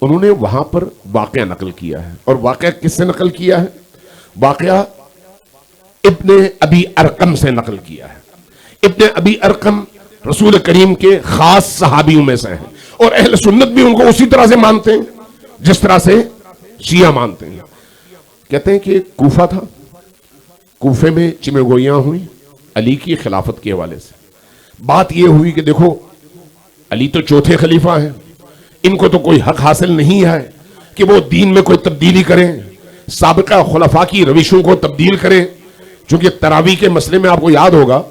انہوں نے وہاں پر واقعہ نقل کیا ہے، اور واقعہ کس سے نقل کیا ہے؟ واقعہ ابن ابی ارقم سے نقل کیا ہے. ابن ابی ارقم رسول کریم کے خاص صحابیوں میں سے ہیں، اور اہل سنت بھی ان کو اسی طرح سے مانتے ہیں جس طرح سے شیعہ مانتے ہیں. کہتے ہیں کہ کوفہ تھا، کوفے میں چمے گوئیاں ہوئی علی کی خلافت کے حوالے سے. بات یہ ہوئی کہ دیکھو علی تو چوتھے خلیفہ ہیں، ان کو تو کوئی حق حاصل نہیں ہے کہ وہ دین میں کوئی تبدیلی کریں، سابقہ خلفاء کی روشوں کو تبدیل کریں. چونکہ تراویح کے مسئلے میں آپ کو یاد ہوگا،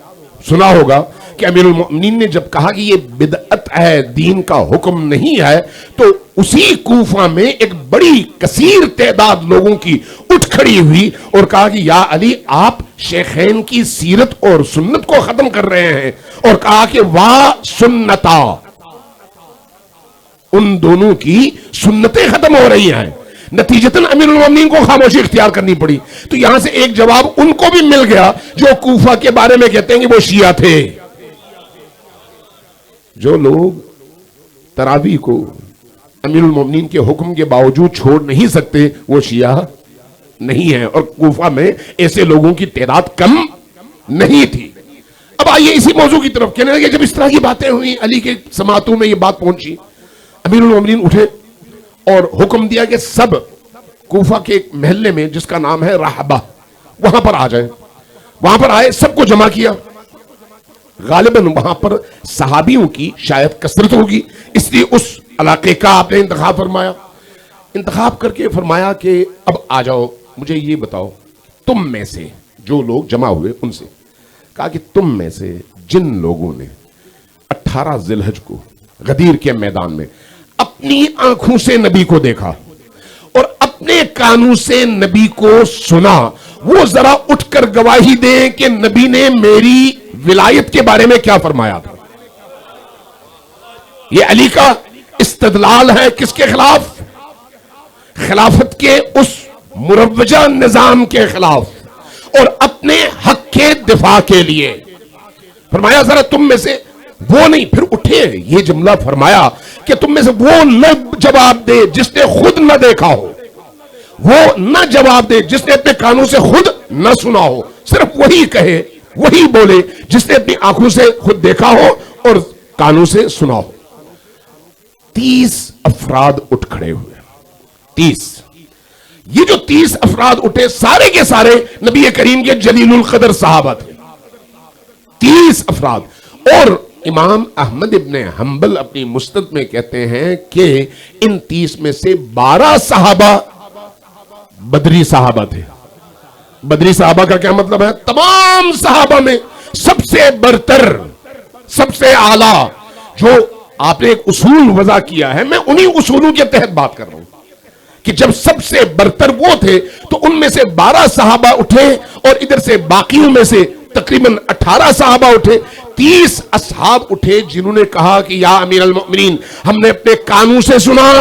سنا ہوگا کہ امیر المؤمنین نے جب کہا کہ یہ بدعت ہے، دین کا حکم نہیں ہے، تو اسی کوفہ میں ایک بڑی کثیر تعداد لوگوں کی اٹھ کھڑی ہوئی اور کہا کہ یا علی آپ شیخین کی سیرت اور سنت کو ختم کر رہے ہیں، اور کہا کہ وا سنتا، ان دونوں کی سنتیں ختم ہو رہی ہیں. نتیجتاً امیر المومنین کو خاموشی اختیار کرنی پڑی. تو یہاں سے ایک جواب ان کو بھی مل گیا جو کوفہ کے بارے میں کہتے ہیں کہ وہ شیعہ تھے. جو لوگ تراویح کو امیر المومنین کے حکم کے باوجود چھوڑ نہیں سکتے وہ شیعہ نہیں ہیں، اور کوفہ میں ایسے لوگوں کی تعداد کم نہیں تھی. اب آئیے اسی موضوع کی طرف. کہنے لگے جب اس طرح کی باتیں ہوئی، علی کے سماعتوں میں یہ بات پہنچی، امیر المومنین اٹھے اور حکم دیا کہ سب کوفہ کے ایک محلے میں جس کا نام ہے رحبہ، وہاں پر آ جائیں. وہاں پر آئے، سب کو جمع کیا. غالباً وہاں پر صحابیوں کی شاید کثرت ہوگی، اس لیے اس علاقے کا آپ نے انتخاب فرمایا. انتخاب کر کے فرمایا کہ اب آ جاؤ، مجھے یہ بتاؤ تم میں سے جو لوگ جمع ہوئے ان سے کہا کہ تم میں سے جن لوگوں نے 18 ذی الحج کو غدیر کے میدان میں اپنی آنکھوں سے نبی کو دیکھا اور اپنے کانوں سے نبی کو سنا، وہ ذرا اٹھ کر گواہی دیں کہ نبی نے میری ولایت کے بارے میں کیا فرمایا تھا. یہ علی کا استدلال ہے کس کے خلاف؟ خلافت کے اس مروجہ نظام کے خلاف اور اپنے حق کے دفاع کے لیے فرمایا ذرا تم میں سے وہ نہیں، پھر اٹھے یہ جملہ فرمایا کہ تم میں سے وہ نہ جواب دے جس نے خود نہ دیکھا ہو، وہ نہ جواب دے جس نے اپنے کانوں سے خود نہ سنا ہو، صرف وہی کہے، وہی بولے جس نے اپنی آنکھوں سے خود دیکھا ہو اور کانوں سے سنا ہو۔ 30 افراد اٹھ کھڑے ہوئے، 30۔ یہ جو 30 افراد اٹھے سارے کے سارے نبی کریم کے جلیل القدر صحابہ تھے، 30 افراد۔ اور امام احمد ابن حنبل اپنی مسند میں کہتے ہیں کہ ان 30 میں سے 12 صحابہ بدری صحابہ تھے۔ بدری صحابہ کا کیا مطلب ہے؟ تمام صحابہ میں سب سے برتر، سب سے اعلیٰ۔ جو آپ نے ایک اصول وضع کیا ہے، میں انہی اصولوں کے تحت بات کر رہا ہوں کہ جب سب سے برتر وہ تھے تو ان میں سے 12 صحابہ اٹھے اور ادھر سے باقیوں میں سے تقریباً 18 صحابہ اٹھے۔ 30 اصحاب اٹھے جنہوں نے کہا کہ یا امیر المؤمنین، ہم نے اپنے کانوں سے سنا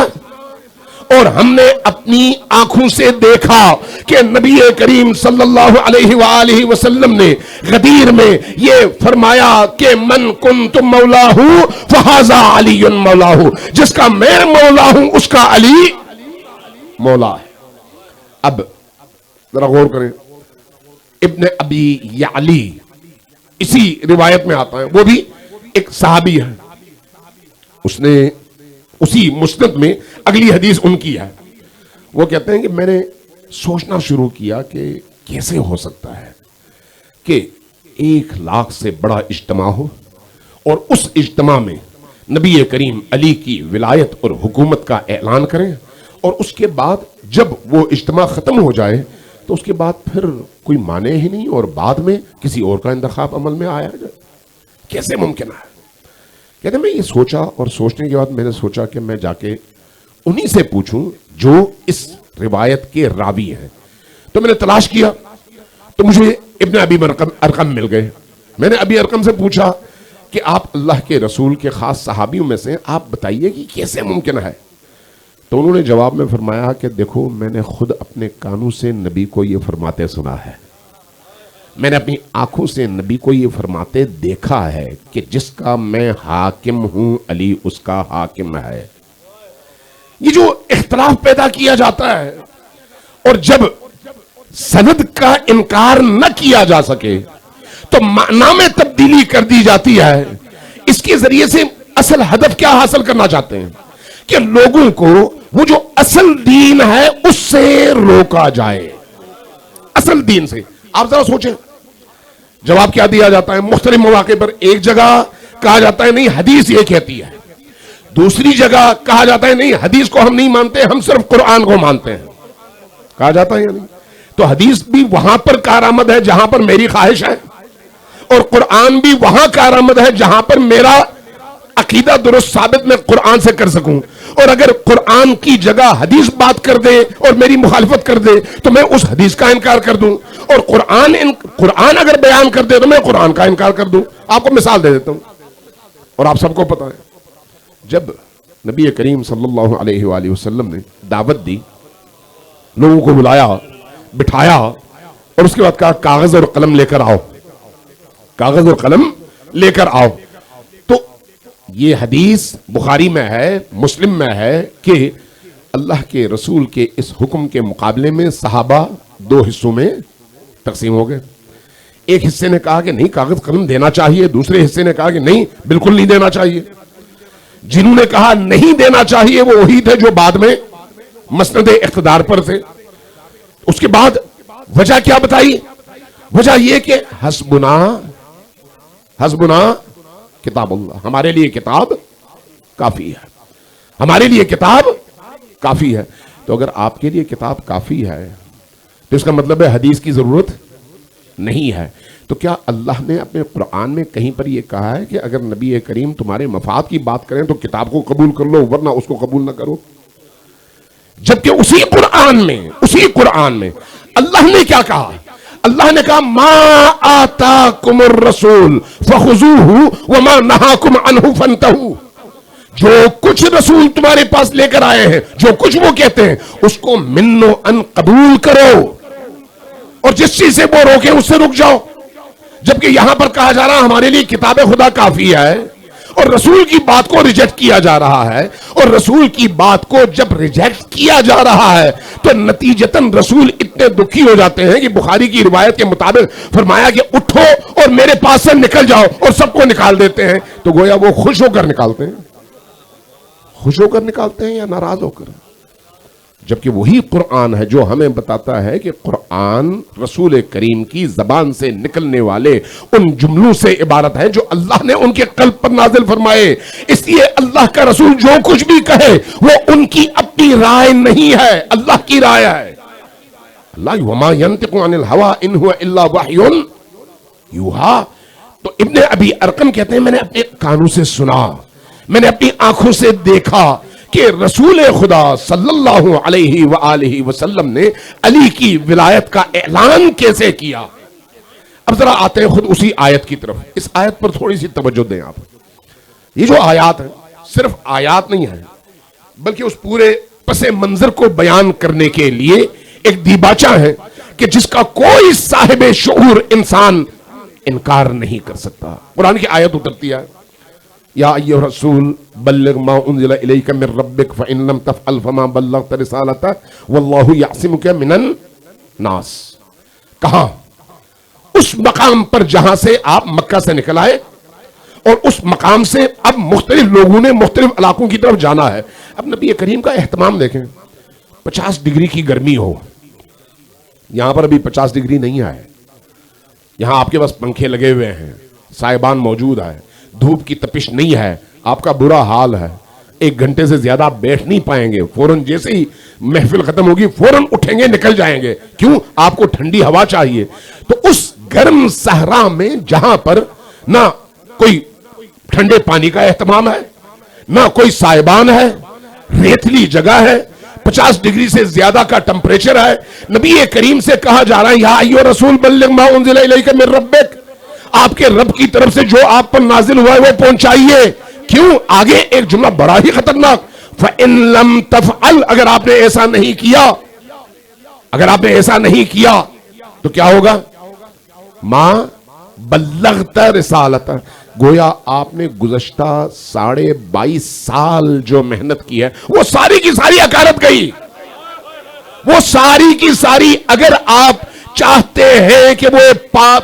اور ہم نے اپنی آنکھوں سے دیکھا کہ نبی کریم صلی اللہ علیہ وآلہ وسلم نے غدیر میں یہ فرمایا کہ من کنت مولاہ فہذا علی مولاہ، جس کا میں مولا ہوں اس کا علی مولا ہے۔ اب ذرا غور کریں، ابن ابی یعلی اسی روایت میں آتا ہے، وہ بھی ایک صحابی ہے، اس نے اسی مسند میں اگلی حدیث ان کی ہے۔ وہ کہتے ہیں کہ میں نے سوچنا شروع کیا کہ کیسے ہو سکتا ہے کہ 1 لاکھ سے بڑا اجتماع ہو اور اس اجتماع میں نبی کریم علی کی ولایت اور حکومت کا اعلان کریں اور اس کے بعد جب وہ اجتماع ختم ہو جائے تو اس کے بعد پھر کوئی مانے ہی نہیں اور بعد میں کسی اور کا انتخاب عمل میں آیا جائے، کیسے ممکن ہے؟ کہتے ہیں میں یہ سوچا اور سوچنے کے بعد میں نے سوچا کہ میں جا کے انہی سے پوچھوں جو اس روایت کے راوی ہیں۔ تو میں نے تلاش کیا تو مجھے ابن ابی ارقم مل گئے۔ میں نے ابی ارقم سے پوچھا کہ آپ اللہ کے رسول کے خاص صحابیوں میں سے، آپ بتائیے کہ کیسے ممکن ہے؟ تو انہوں نے جواب میں فرمایا کہ دیکھو میں نے خود اپنے کانوں سے نبی کو یہ فرماتے سنا ہے، میں نے اپنی آنکھوں سے نبی کو یہ فرماتے دیکھا ہے کہ جس کا میں حاکم ہوں علی اس کا حاکم ہے۔ یہ جو اختلاف پیدا کیا جاتا ہے اور جب سند کا انکار نہ کیا جا سکے تو معنی میں تبدیلی کر دی جاتی ہے، اس کے ذریعے سے اصل ہدف کیا حاصل کرنا چاہتے ہیں کہ لوگوں کو وہ جو اصل دین ہے اس سے روکا جائے، اصل دین سے۔ آپ ذرا سوچیں، جواب کیا دیا جاتا ہے؟ مختلف مواقع پر ایک جگہ کہا جاتا ہے نہیں حدیث یہ کہتی ہے، دوسری جگہ کہا جاتا ہے نہیں حدیث کو ہم نہیں مانتے، ہم صرف قرآن کو مانتے ہیں، کہا جاتا ہے یا نہیں؟ تو حدیث بھی وہاں پر کارآمد ہے جہاں پر میری خواہش ہے اور قرآن بھی وہاں کارآمد ہے جہاں پر میرا عقیدہ درست ثابت میں قرآن سے کر سکوں۔ اور اگر قرآن کی جگہ حدیث بات کر دے اور میری مخالفت کر دے تو میں اس حدیث کا انکار کر دوں، اور قرآن اگر بیان کر دے تو میں قرآن کا انکار کر دوں۔ آپ کو مثال دے دیتا ہوں اور آپ سب کو پتا ہے، جب نبی کریم صلی اللہ علیہ وآلہ وسلم نے دعوت دی، لوگوں کو بلایا، بٹھایا اور اس کے بعد کہا کاغذ اور قلم لے کر آؤ، کاغذ اور قلم لے کر آؤ، تو یہ حدیث بخاری میں ہے، مسلم میں ہے کہ اللہ کے رسول کے اس حکم کے مقابلے میں صحابہ 2 حصوں میں تقسیم ہو گئے۔ ایک حصے نے کہا کہ نہیں کاغذ قلم دینا چاہیے، دوسرے حصے نے کہا کہ نہیں بالکل نہیں دینا چاہیے۔ جنہوں نے کہا نہیں دینا چاہیے وہ وہی تھے جو بعد میں مسند اقتدار پر تھے۔ اس کے بعد وجہ کیا بتائی؟ وجہ یہ کہ حسبنا کتاب اللہ، ہمارے لیے کتاب کافی ہے، ہمارے لیے کتاب کافی ہے۔ تو اگر آپ کے لیے کتاب کافی ہے تو اس کا مطلب ہے حدیث کی ضرورت نہیں ہے۔ تو کیا اللہ نے اپنے قرآن میں کہیں پر یہ کہا ہے کہ اگر نبی کریم تمہارے مفاد کی بات کریں تو کتاب کو قبول کر لو ورنہ اس کو قبول نہ کرو؟ جبکہ اسی قرآن میں اللہ نے کیا کہا؟ اللہ نے کہا ما آتاکم الرسول فخذوہ وما نہاکم عنہ فانتہوا، جو کچھ رسول تمہارے پاس لے کر آئے ہیں، جو کچھ وہ کہتے ہیں اس کو من و ان قبول کرو، اور جس چیز سے وہ روکیں اس سے رک جاؤ۔ جبکہ یہاں پر کہا جا رہا ہمارے لیے کتاب خدا کافی ہے، اور رسول کی بات کو ریجیکٹ کیا جا رہا ہے، اور رسول کی بات کو جب ریجیکٹ کیا جا رہا ہے تو نتیجتاً رسول اتنے دکھی ہو جاتے ہیں کہ بخاری کی روایت کے مطابق فرمایا کہ اٹھو اور میرے پاس سے نکل جاؤ، اور سب کو نکال دیتے ہیں۔ تو گویا وہ خوش ہو کر نکالتے ہیں، خوش ہو کر نکالتے ہیں یا ناراض ہو کر؟ جبکہ وہی قرآن ہے جو ہمیں بتاتا ہے کہ قرآن رسول کریم کی زبان سے نکلنے والے ان جملوں سے عبارت ہے جو اللہ نے ان کے قلب پر نازل فرمائے۔ اس لیے اللہ کا رسول جو کچھ بھی کہے وہ ان کی اپنی رائے نہیں ہے، اللہ کی رائے ہے۔ اللہ وما ينطق عن الهوى ان هو الا وحی یوحی۔ تو ابن ابی ارقم کہتے ہیں میں نے اپنے کانوں سے سنا، میں نے اپنی آنکھوں سے دیکھا کہ رسول خدا صلی اللہ علیہ وآلہ وسلم نے علی کی ولایت کا اعلان کیسے کیا۔ اب ذرا آتے ہیں خود اسی آیت کی طرف۔ اس آیت پر تھوڑی سی توجہ دیں آپ۔ یہ جو آیات ہیں صرف آیات نہیں ہیں، بلکہ اس پورے پس منظر کو بیان کرنے کے لیے ایک دیباچہ ہے کہ جس کا کوئی صاحب شعور انسان انکار نہیں کر سکتا۔ قرآن کی آیت اترتی ہے یا ایھا الرسول بلغ ما انزل الیک من ربک فان لم تفعل فما بلغت رسالتہ واللہ یعصمک من الناس۔ کہاں؟ اس مقام پر جہاں سے آپ مکہ سے نکل آئے، اور اس مقام سے اب مختلف لوگوں نے مختلف علاقوں کی طرف جانا ہے۔ اب نبی کریم کا اہتمام دیکھیں، 50 ڈگری کی گرمی ہو، یہاں پر ابھی 50 ڈگری نہیں ہے، یہاں آپ کے پاس پنکھے لگے ہوئے ہیں، سائبان موجود ہے، دھوپ کی تپش نہیں ہے، آپ کا برا حال ہے، 1 گھنٹے سے زیادہ آپ بیٹھ نہیں پائیں گے، فوراً جیسے ہی محفل ختم ہوگی فوراً اٹھیں گے، نکل جائیں گے، کیوں؟ آپ کو ٹھنڈی ہوا چاہیے۔ تو اس گرم صحرا میں جہاں پر نہ کوئی ٹھنڈے پانی کا اہتمام ہے، نہ کوئی سائبان ہے، ریتلی جگہ ہے، 50 ڈگری سے زیادہ کا ٹمپریچر ہے، نبی کریم سے کہا جا رہا ہے یا ایھا الرسول بلغ ما انزل الیک من ربک، آپ کے رب کی طرف سے جو آپ پر نازل ہوا ہے وہ پہنچائیے۔ کیوں؟ آگے ایک جملہ بڑا ہی خطرناک، فَإِن لَمْ تَفْعَلْ، اگر آپ نے ایسا نہیں کیا، اگر آپ نے ایسا نہیں کیا تو کیا ہوگا؟ مَا بَلَّغْتَ رِسَالَتَ، گویا آپ نے گزشتہ 22.5 سال جو محنت کی ہے وہ ساری کی ساری اکارت گئی، وہ ساری کی ساری۔ اگر آپ چاہتے ہیں کہ وہ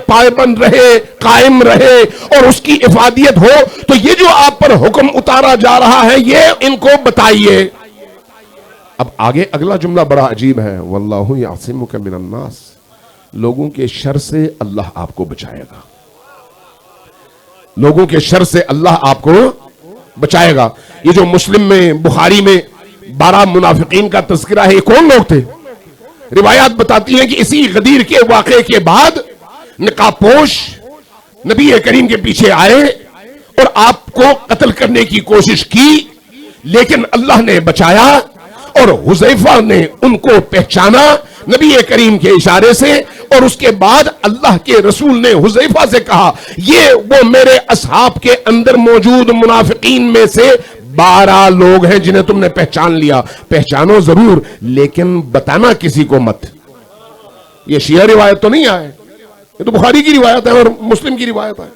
پابند رہے، قائم رہے اور اس کی افادیت ہو تو یہ جو آپ پر حکم اتارا جا رہا ہے یہ ان کو بتائیے۔ اب آگے اگلا جملہ بڑا عجیب ہے، واللہ یعصمک من الناس، لوگوں کے شر سے اللہ آپ کو بچائے گا، لوگوں کے شر سے اللہ آپ کو بچائے گا۔ یہ جو مسلم میں بخاری میں 12 منافقین کا تذکرہ ہے، یہ کون لوگ تھے؟ روایات بتاتی ہیں کہ اسی غدیر کے واقعے کے بعد نقاب پوش نبی کریم کے پیچھے آئے اور آپ کو قتل کرنے کی کوشش کی، لیکن اللہ نے بچایا، اور حذیفہ نے ان کو پہچانا نبی کریم کے اشارے سے، اور اس کے بعد اللہ کے رسول نے حذیفہ سے کہا یہ وہ میرے اصحاب کے اندر موجود منافقین میں سے 12 لوگ ہیں جنہیں تم نے پہچان لیا، پہچانو ضرور لیکن بتانا کسی کو مت۔ یہ شیعہ روایت تو نہیں ہے، یہ تو بخاری کی روایت ہے اور مسلم کی روایت ہے۔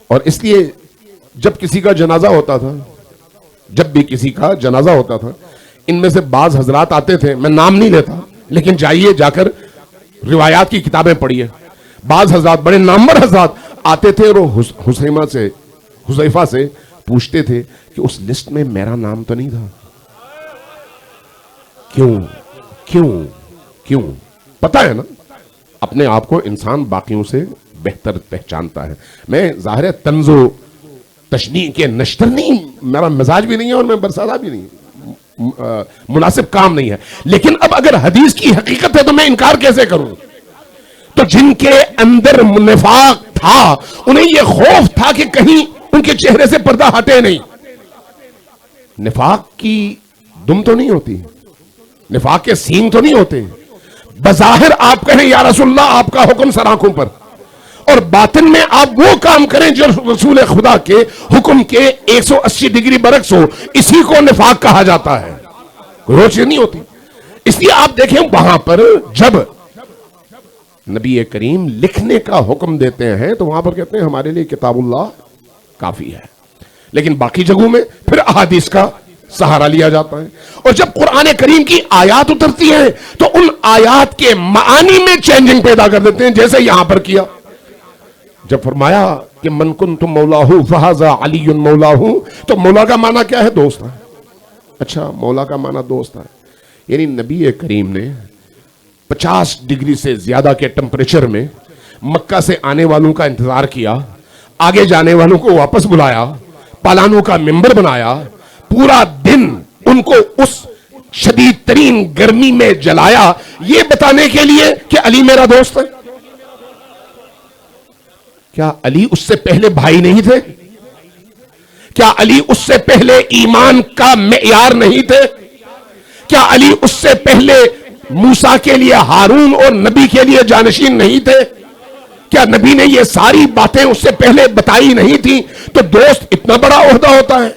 اور اس لیے جب کسی کا جنازہ ہوتا تھا، جب بھی کسی کا جنازہ ہوتا تھا، ان میں سے بعض حضرات آتے تھے، میں نام نہیں لیتا لیکن جائیے جا کر روایات کی کتابیں پڑھیے، بعض حضرات بڑے نامور حضرات آتے تھے اور حذیفہ سے پوچھتے تھے کہ اس لسٹ میں میرا نام تو نہیں تھا؟ کیوں؟ پتا ہے نا، اپنے آپ کو انسان باقیوں سے بہتر پہچانتا ہے۔ میں ظاہر طنز و تشنیع کے نشتر نہیں، میرا مزاج بھی نہیں ہے اور میں برسادہ بھی نہیں، مناسب کام نہیں ہے، لیکن اب اگر حدیث کی حقیقت ہے تو میں انکار کیسے کروں؟ تو جن کے اندر نفاق تھا انہیں یہ خوف تھا کہ کہیں ان کے چہرے سے پردہ ہٹے نہیں۔ نفاق کی دم تو نہیں ہوتی، نفاق کے سین تو نہیں ہوتے، بظاہر آپ کہیں یا رسول اللہ آپ کا حکم سر آنکھوں پر، اور باطن میں آپ وہ کام کریں جو رسول خدا کے حکم کے 180 ڈگری برعکس ہو، اسی کو نفاق کہا جاتا ہے، کوئی اور چیز نہیں ہوتی۔ اس لیے آپ دیکھیں وہاں پر جب نبی کریم لکھنے کا حکم دیتے ہیں تو وہاں پر کہتے ہیں ہمارے لیے کتاب اللہ کافی ہے، لیکن باقی جگہوں میں پھر احادیث کا سہارا لیا جاتا ہے۔ اور جب قرآن کریم کی آیات اترتی ہیں تو ان آیات کے معانی میں چینجنگ پیدا کر دیتے ہیں، جیسے یہاں پر کیا جب فرمایا کہ من کنت مولاہ فہذا علی مولاہ، تو مولا کا معنی کیا ہے؟ دوست ہے۔ اچھا، مولا کا معنی دوست ہے، یعنی نبی کریم نے 50 ڈگری سے زیادہ کے ٹمپریچر میں مکہ سے آنے والوں کا انتظار کیا، آگے جانے والوں کو واپس بلایا، پالانوں کا ممبر بنایا، پورا دن ان کو اس شدید ترین گرمی میں جلایا، یہ بتانے کے لیے کہ علی میرا دوست ہے۔ کیا علی اس سے پہلے بھائی نہیں تھے؟ کیا علی اس سے پہلے ایمان کا معیار نہیں تھے؟ کیا علی اس سے پہلے موسیٰ کے لیے ہارون اور نبی کے لیے جانشین نہیں تھے؟ کیا نبی نے یہ ساری باتیں اس سے پہلے بتائی نہیں تھی؟ تو دوست اتنا بڑا عہدہ ہوتا ہے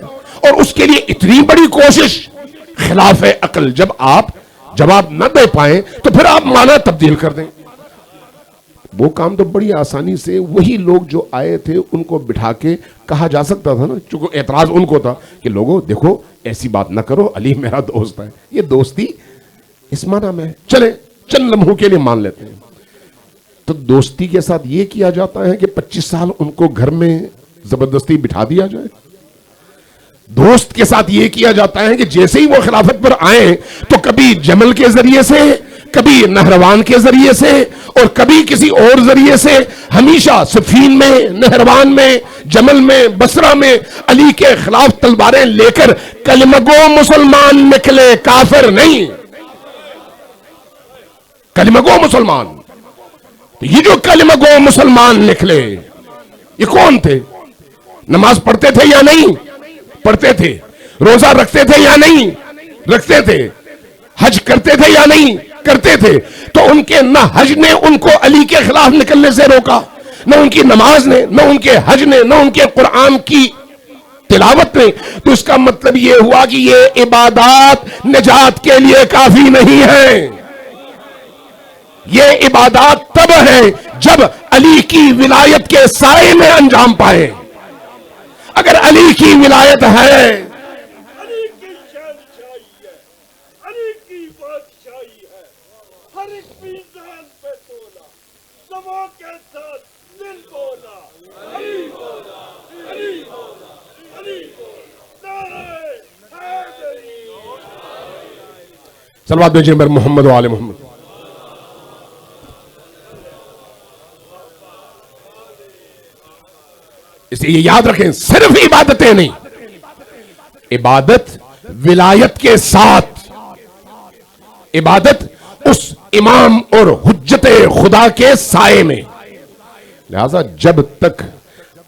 اور اس کے لیے اتنی بڑی کوشش، خلاف عقل جب آپ جواب نہ دے پائیں تو پھر آپ معنی تبدیل کر دیں۔ وہ کام تو بڑی آسانی سے وہی لوگ جو آئے تھے ان کو بٹھا کے کہا جا سکتا تھا نا، چونکہ اعتراض ان کو تھا کہ لوگوں دیکھو ایسی بات نہ کرو، علی میرا دوست ہے۔ یہ دوستی اس معنی میں چلے چند لمحوں کے لیے مان لیتے ہیں۔ تو دوستی کے ساتھ یہ کیا جاتا ہے کہ 25 سال ان کو گھر میں زبردستی بٹھا دیا جائے۔ دوست کے ساتھ یہ کیا جاتا ہے کہ جیسے ہی وہ خلافت پر آئیں تو کبھی جمل کے ذریعے سے، کبھی نہروان کے ذریعے سے اور کبھی کسی اور ذریعے سے، ہمیشہ صفین میں، نہروان میں، جمل میں، بصرہ میں علی کے خلاف تلواریں لے کر کلمہ گو مسلمان نکلے، کافر نہیں، کلمہ گو مسلمان۔ تو یہ جو کلمہ گو مسلمان نکلے یہ کون تھے؟ نماز پڑھتے تھے یا نہیں پڑھتے تھے؟ روزہ رکھتے تھے یا نہیں رکھتے تھے؟ حج کرتے تھے یا نہیں کرتے تھے؟ تو ان کے نہ حج نے ان کو علی کے خلاف نکلنے سے روکا، نہ ان کی نماز نے، نہ ان کے حج نے، نہ ان کے قرآن کی تلاوت نے۔ تو اس کا مطلب یہ ہوا کہ یہ عبادات نجات کے لیے کافی نہیں ہے۔ یہ عبادات تب ہے جب علی کی ولایت کے سائے میں انجام پائے۔ اگر علی کی ولایت ہے، علی کی شہنشاہی ہے، علی کی بادشاہی ہے، ہر ایک میزان پہ تولا، زبان کے ساتھ دل بولا، علی بولا، علی بولا، علی بولا، نعرہ حیدری۔ صلوات بھیجیں بر محمد و آل محمد۔ اس لیے یہ یاد رکھیں، صرف عبادتیں نہیں، عبادت ولایت کے ساتھ، عبادت اس امام اور حجت خدا کے سائے میں۔ لہذا جب تک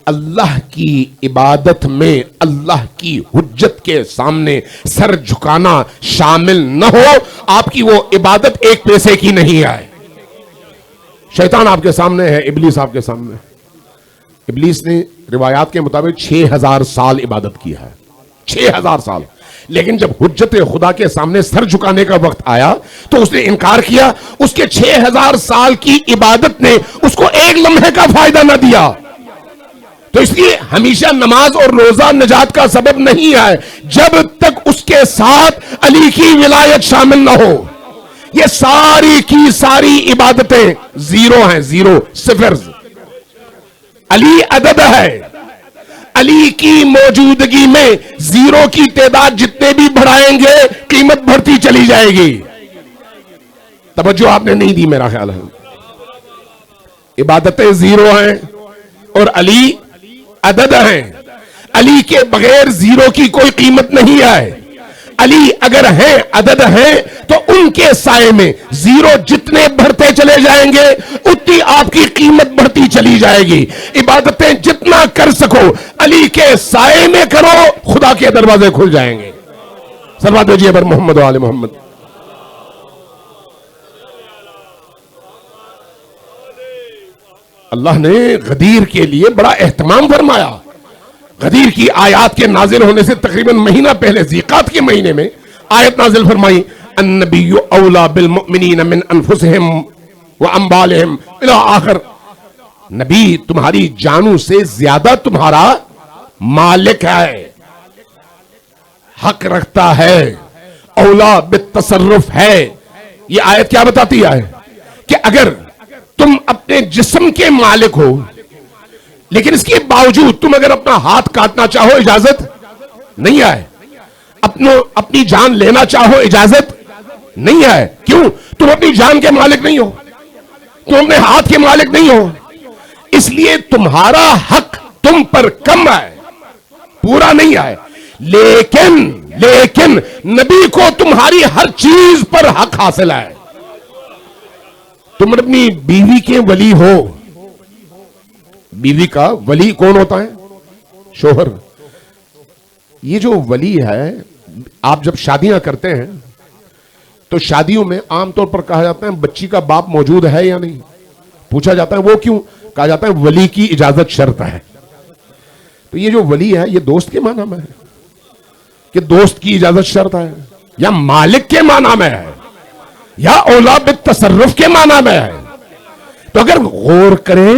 اللہ کی عبادت میں اللہ کی حجت کے سامنے سر جھکانا شامل نہ ہو، آپ کی وہ عبادت ایک پیسے کی نہیں آئے۔ شیطان آپ کے سامنے ہے، ابلیس آپ کے سامنے ہے۔ ابلیس نے روایات کے مطابق 6000 سال عبادت کیا ہے، 6000 سال، لیکن جب حجت خدا کے سامنے سر جھکانے کا وقت آیا تو اس نے انکار کیا۔ اس کے 6000 سال کی عبادت نے اس کو ایک لمحے کا فائدہ نہ دیا۔ تو اس لیے ہمیشہ نماز اور روزہ نجات کا سبب نہیں ہے جب تک اس کے ساتھ علی کی ولایت شامل نہ ہو۔ یہ ساری کی ساری عبادتیں زیرو ہیں، زیرو، صفر۔ علی عدد ہے، علی کی موجودگی میں زیرو کی تعداد جتنے بھی بڑھائیں گے قیمت بڑھتی چلی جائے گی۔ توجہ آپ نے نہیں دی میرا خیال ہے۔ عبادتیں زیرو ہیں اور علی عدد ہیں۔ علی کے بغیر زیرو کی کوئی قیمت نہیں ہے۔ علی اگر ہیں، عدد ہیں، تو ان کے سائے میں زیرو جتنے بڑھتے چلے جائیں گے اتنی آپ کی قیمت بڑھتی چلی جائے گی۔ عبادتیں جتنا کر سکو علی کے سائے میں کرو، خدا کے دروازے کھل جائیں گے۔ صلوات بھیجیے پر محمد و آل محمد۔ اللہ نے غدیر کے لیے بڑا اہتمام فرمایا. غدیر کی آیات کے نازل ہونے سے تقریباً مہینہ پہلے ذیقات کے مہینے میں آیت نازل فرمائی النبی اولا بالمؤمنین من انفسہم واموالہم الی آخر. نبی تمہاری جانوں سے زیادہ تمہارا مالک ہے, حق رکھتا ہے, اولا بالتصرف ہے. یہ آیت کیا بتاتی ہے کہ اگر تم اپنے جسم کے مالک ہو لیکن اس کے باوجود تم اگر اپنا ہاتھ کاٹنا چاہو اجازت نہیں ہے, اپنی جان لینا چاہو اجازت نہیں ہے. کیوں؟ تم اپنی جان کے مالک نہیں ہو, تم اپنے ہاتھ کے مالک نہیں ہو, اس لیے تمہارا حق تم پر کم ہے, پورا نہیں ہے. لیکن نبی کو تمہاری ہر چیز پر حق حاصل ہے. تم اپنی بیوی کے ولی ہو. بیوی کا ولی کون ہوتا ہے؟ شوہر. یہ جو ولی ہے, آپ جب شادیاں کرتے ہیں تو شادیوں میں عام طور پر کہا جاتا ہے بچی کا باپ موجود ہے یا نہیں. پوچھا جاتا ہے وہ کیوں؟ کہا جاتا ہے ولی کی اجازت شرط ہے. تو یہ جو ولی ہے یہ دوست کے معنی میں ہے کہ دوست کی اجازت شرط ہے, یا مالک کے معنی میں ہے, یا اولا بالتصرف کے معنی میں ہے. تو اگر غور کریں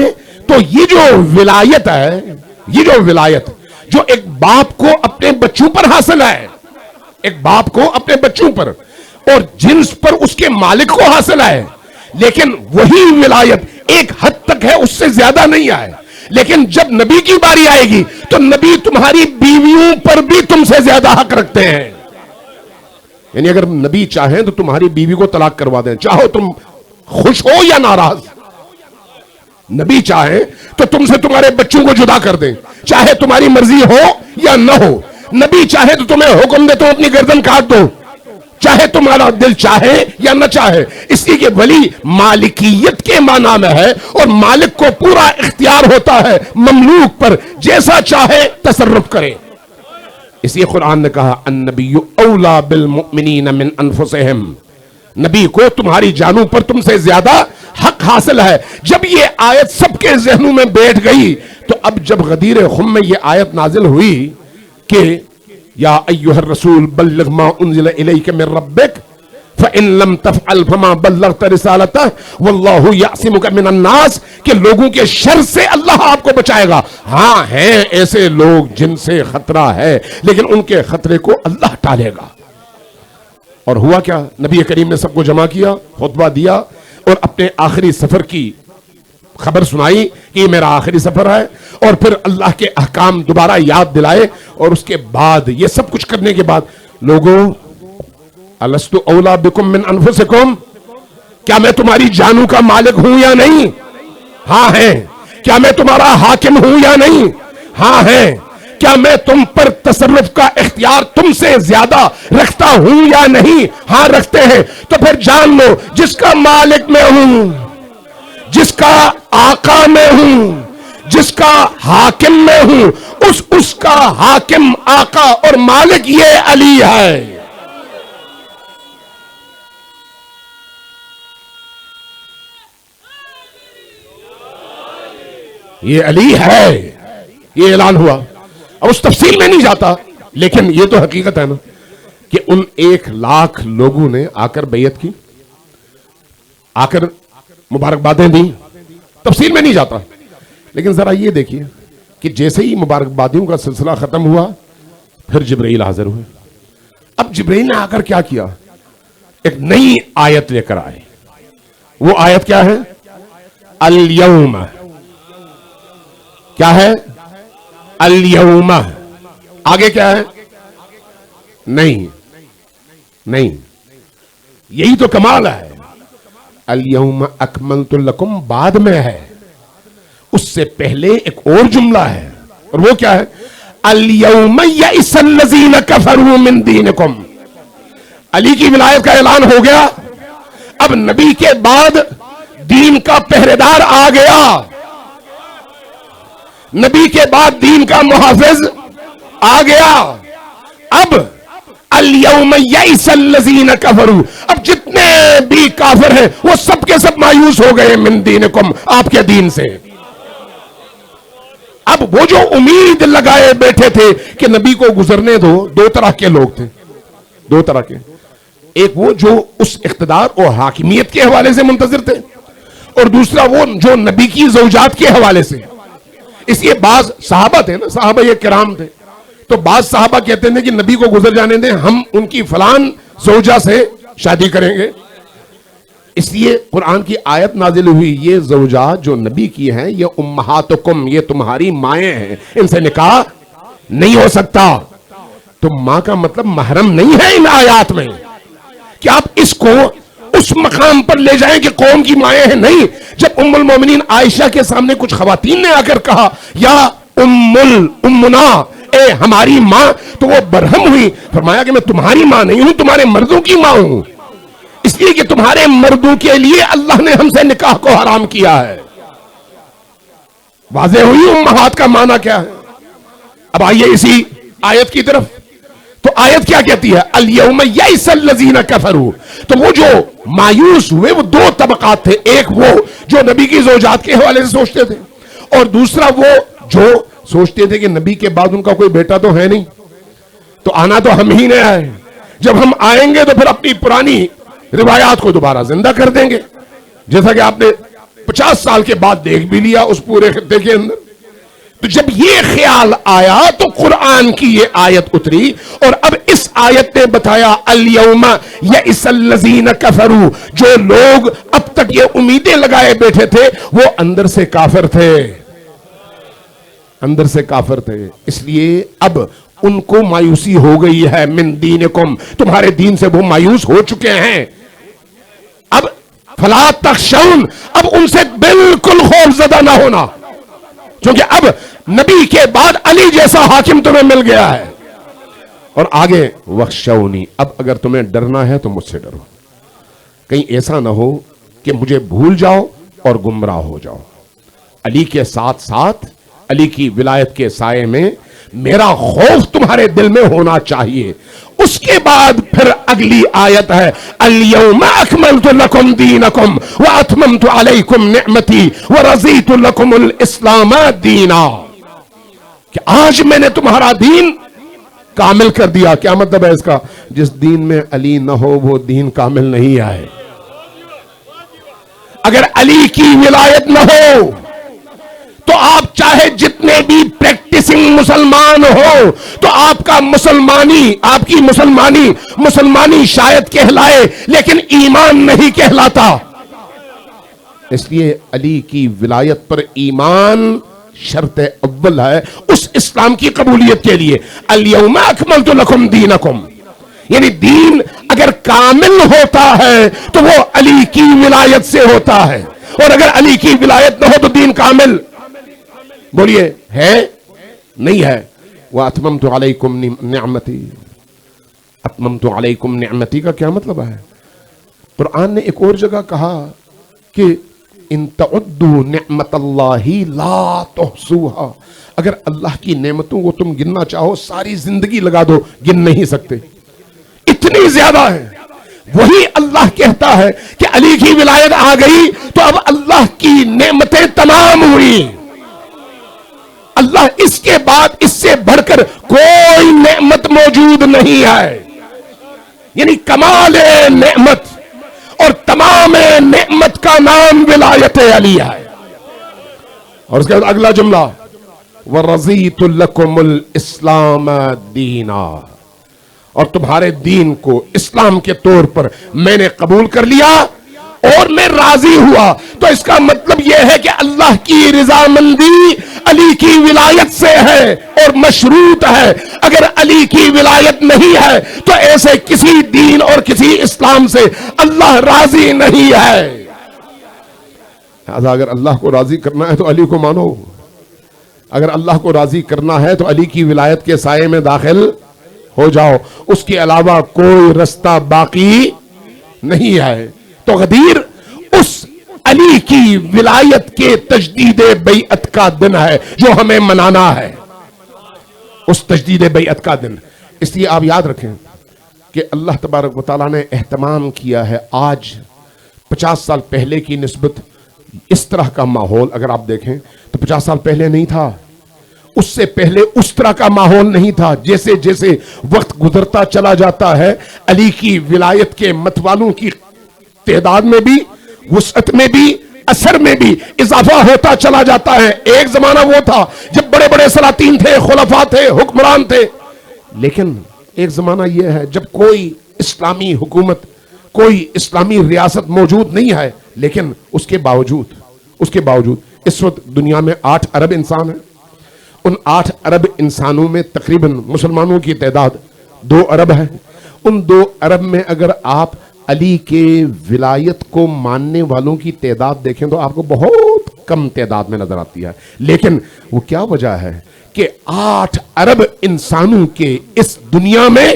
تو یہ جو ولایت ہے, یہ جو ولایت جو ایک باپ کو اپنے بچوں پر حاصل ہے, ایک باپ کو اپنے بچوں پر اور جنس پر اس کے مالک کو حاصل ہے, لیکن وہی ولایت ایک حد تک ہے, اس سے زیادہ نہیں ہے. لیکن جب نبی کی باری آئے گی تو نبی تمہاری بیویوں پر بھی تم سے زیادہ حق رکھتے ہیں. یعنی اگر نبی چاہیں تو تمہاری بیوی کو طلاق کروا دیں, چاہو تم خوش ہو یا ناراض. نبی چاہیں تو تم سے تمہارے بچوں کو جدا کر دیں, چاہے تمہاری مرضی ہو یا نہ ہو. نبی چاہے تو تمہیں حکم دے تو اپنی گردن کاٹ دو, چاہے تمہارا دل چاہے یا نہ چاہے. اس لیے کہ ولی مالکیت کے معنی میں ہے اور مالک کو پورا اختیار ہوتا ہے مملوک پر, جیسا چاہے تصرف کرے. اس لیے قرآن نے کہا النبی اولا بالمؤمنین من انفسہم, نبی کو تمہاری جانوں پر تم سے زیادہ حق حاصل ہے. جب یہ آیت سب کے ذہنوں میں بیٹھ گئی تو اب جب غدیر خم میں یہ آیت نازل ہوئی کہ یا ایھا الرسول بلغ ما انزل الیک من ربک فإن لم تفعل فما بلغت رسالتہ واللہ یعصمک من الناس, کہ لوگوں کے شر سے اللہ آپ کو بچائے گا. ہاں ہیں ایسے لوگ جن سے خطرہ ہے لیکن ان کے خطرے کو اللہ ٹالے گا. اور ہوا کیا؟ نبی کریم نے سب کو جمع کیا, خطبہ دیا اور اپنے آخری سفر کی خبر سنائی کہ یہ میرا آخری سفر ہے, اور پھر اللہ کے احکام دوبارہ یاد دلائے. اور اس کے بعد یہ سب کچھ کرنے کے بعد لوگوں الست اولا بکم من انفسکم, کیا میں تمہاری جانوں کا مالک ہوں یا نہیں؟ ہاں ہیں. کیا میں تمہارا حاکم ہوں یا نہیں؟ ہاں ہیں. کیا میں تم پر تصرف کا اختیار تم سے زیادہ رکھتا ہوں یا نہیں؟ ہاں رکھتے ہیں. تو پھر جان لو جس کا مالک میں ہوں, جس کا آقا میں ہوں, جس کا حاکم میں ہوں, اس کا حاکم, آقا اور مالک یہ علی ہے. یہ علی ہے, یہ اعلان ہوا. اب اس تفصیل میں نہیں جاتا, لیکن یہ تو حقیقت ہے نا کہ ان 1,00,000 لوگوں نے آ کر بیعت کی, آ کر مبارکبادیں دی. تفصیل میں نہیں جاتا, لیکن ذرا یہ دیکھیے کہ جیسے ہی مبارکبادیوں کا سلسلہ ختم ہوا پھر جبرائیل حاضر ہوئے. اب جبرائیل نے آ کر کیا کیا؟ ایک نئی آیت لے کر آئے. وہ آیت کیا ہے؟ الیوم. کیا ہے؟ الیوم. آگے کیا ہے؟ نہیں, یہی تو کمال ہے. الیوم اکملت لکم بعد میں ہے, اس سے پہلے ایک اور جملہ ہے, اور وہ کیا ہے؟ الیوم یئس الذین کفروا من دینکم. علی کی ولایت کا اعلان ہو گیا. اب نبی کے بعد دین کا پہرے دار آ گیا, نبی کے بعد دین کا محافظ آ گیا. اب الیوم یئس الذین کفروا, اب جتنے بھی کافر ہیں وہ سب کے سب مایوس ہو گئے من دینکم, آپ کے دین سے. اب وہ جو امید لگائے بیٹھے تھے کہ نبی کو گزرنے دو، دو طرح کے لوگ تھے، دو طرح کے. ایک وہ جو اس اقتدار اور حاکمیت کے حوالے سے منتظر تھے، اور دوسرا وہ جو نبی کی زوجات کے حوالے سے. اس لیے بعض صحابہ تھے نا، صحابہ یہ کرام تھے، تو بعض صحابہ کہتے ہیں کہ نبی کو گزر جانے دیں، ہم ان کی فلان زوجہ سے شادی کریں گے. اس لیے قرآن کی آیت نازل ہوئی، یہ زوجات جو نبی کی ہیں یہ امہاتکم، یہ تمہاری مائیں ہیں، ان سے نکاح نہیں ہو سکتا. تو ماں کا مطلب محرم نہیں ہے ان آیات میں کہ آپ اس کو اس مقام پر لے جائیں کہ قوم کی مائیں ہیں. نہیں. جب ام المومنین عائشہ کے سامنے کچھ خواتین نے آ کر کہا یا امنا، اے ہماری ماں، تو وہ برہم ہوئی. فرمایا کہ میں تمہاری ماں نہیں ہوں، تمہارے مردوں کی ماں ہوں، اس لیے کہ تمہارے مردوں کے لیے اللہ نے ہم سے نکاح کو حرام کیا ہے. واضح ہوئی امہات کا معنی کیا ہے. اب آئیے اسی آیت کی طرف. تو آیت کیا کہتی ہے؟ الیوم یئس الذین کفروا. تو وہ جو مایوس ہوئے وہ دو طبقات تھے، ایک وہ جو نبی کی زوجات کے حوالے سے سوچتے تھے، اور دوسرا وہ جو سوچتے تھے کہ نبی کے بعد ان کا کوئی بیٹا تو ہے نہیں، تو آنا تو ہم ہی نے آئے، جب ہم آئیں گے تو پھر اپنی پرانی روایات کو دوبارہ زندہ کر دیں گے، جیسا کہ آپ نے 50 سال کے بعد دیکھ بھی لیا اس پورے خطے کے اندر. تو جب یہ خیال آیا تو قرآن کی یہ آیت اتری، اور اب اس آیت نے بتایا الیوم یئس الذین کفروا. جو لوگ اب تک یہ امیدیں لگائے بیٹھے تھے وہ اندر سے کافر تھے، اندر سے کافر تھے. اس لیے اب ان کو مایوسی ہو گئی ہے. من دینکم، تمہارے دین سے وہ مایوس ہو چکے ہیں. اب فلا تخشون، اب ان سے بالکل خوف زدہ نہ ہونا، کیونکہ اب نبی کے بعد علی جیسا حاکم تمہیں مل گیا ہے. اور آگے وخشونی، اب اگر تمہیں ڈرنا ہے تو مجھ سے ڈرو، کہیں ایسا نہ ہو کہ مجھے بھول جاؤ اور گمراہ ہو جاؤ. علی کے ساتھ ساتھ علی کی ولایت کے سائے میں میرا خوف تمہارے دل میں ہونا چاہیے. اس کے بعد پھر اگلی آیت ہے الیوم اکملت لکم دینکم واتممت علیکم نعمتی ورضیت لکم الاسلام دینا. کہ آج میں نے تمہارا دین کامل کر دیا. کیا مطلب ہے اس کا؟ جس دین میں علی نہ ہو وہ دین کامل نہیں آئے. اگر علی کی ولایت نہ ہو تو آپ چاہے جتنے بھی پریکٹسنگ مسلمان ہو تو آپ کا مسلمانی، آپ کی مسلمانی شاید کہلائے لیکن ایمان نہیں کہلاتا. اس لیے علی کی ولایت پر ایمان شرط اول ہے اس اسلام کی قبولیت کے لیے. الیوم اکملت لکم دینکم، یعنی دین اگر کامل ہوتا ہے تو وہ علی کی ولایت سے ہوتا ہے، اور اگر علی کی ولایت نہ ہو تو دین کامل بولیے ہے نہیں ہے. وَأَتْمَمْتُ عَلَيْكُمْ نِعْمَتِي، اتممت علیکم نعمتی کا کیا مطلب ہے؟ قرآن نے ایک اور جگہ کہا کہ ان تعدوا نعمت اللہ لا تحصوها، اگر اللہ کی نعمتوں کو تم گننا چاہو ساری زندگی لگا دو، گن نہیں سکتے، اتنی زیادہ ہے. وہی اللہ کہتا ہے کہ علی کی ولایت آ گئی تو اب اللہ کی نعمتیں تمام ہوئی. اللہ اس کے بعد اس سے بڑھ کر کوئی نعمت موجود نہیں ہے، یعنی کمال نعمت، اور تمام نعمت کا نام ولایت علی ہے. اور اس کے بعد اگلا جملہ وَرَضِيتُ لَكُمُ الْإِسْلَامَ دِينًا، اور تمہارے دین کو اسلام کے طور پر میں نے قبول کر لیا اور میں راضی ہوا. تو اس کا مطلب یہ ہے کہ اللہ کی رضامندی علی کی ولایت سے ہے اور مشروط ہے. اگر علی کی ولایت نہیں ہے تو ایسے کسی دین اور کسی اسلام سے اللہ راضی نہیں ہے. اگر اللہ کو راضی کرنا ہے تو علی کو مانو، اگر اللہ کو راضی کرنا ہے تو علی کی ولایت کے سائے میں داخل ہو جاؤ، اس کے علاوہ کوئی رستہ باقی نہیں ہے. تو غدیر اس علی کی ولایت کے تجدید بیعت کا دن ہے جو ہمیں منانا ہے، اس تجدید بیعت کا دن. اس لیے آپ یاد رکھیں کہ اللہ تبارک و تعالیٰ نے اہتمام کیا ہے. آج 50 سال پہلے کی نسبت اس طرح کا ماحول اگر آپ دیکھیں تو 50 سال پہلے نہیں تھا. اس سے پہلے اس طرح کا ماحول نہیں تھا. جیسے جیسے وقت گزرتا چلا جاتا ہے علی کی ولایت کے متوالوں کی تعداد میں بھی، وسعت میں بھی، اثر میں بھی اضافہ ہوتا چلا جاتا ہے. ایک زمانہ وہ تھا جب بڑے بڑے سلاطین تھے، خلفاء تھے، حکمران تھے. لیکن ایک زمانہ یہ ہے جب کوئی اسلامی حکومت، کوئی اسلامی ریاست موجود نہیں ہے. لیکن اس کے باوجود اس وقت دنیا میں 8 ارب انسان ہیں. ان 8 ارب انسانوں میں تقریباً مسلمانوں کی تعداد 2 ارب ہے. ان 2 ارب میں اگر آپ علی کے ولایت کو ماننے والوں کی تعداد دیکھیں تو آپ کو بہت کم تعداد میں نظر آتی ہے. لیکن وہ کیا وجہ ہے کہ 8 ارب انسانوں کے اس دنیا میں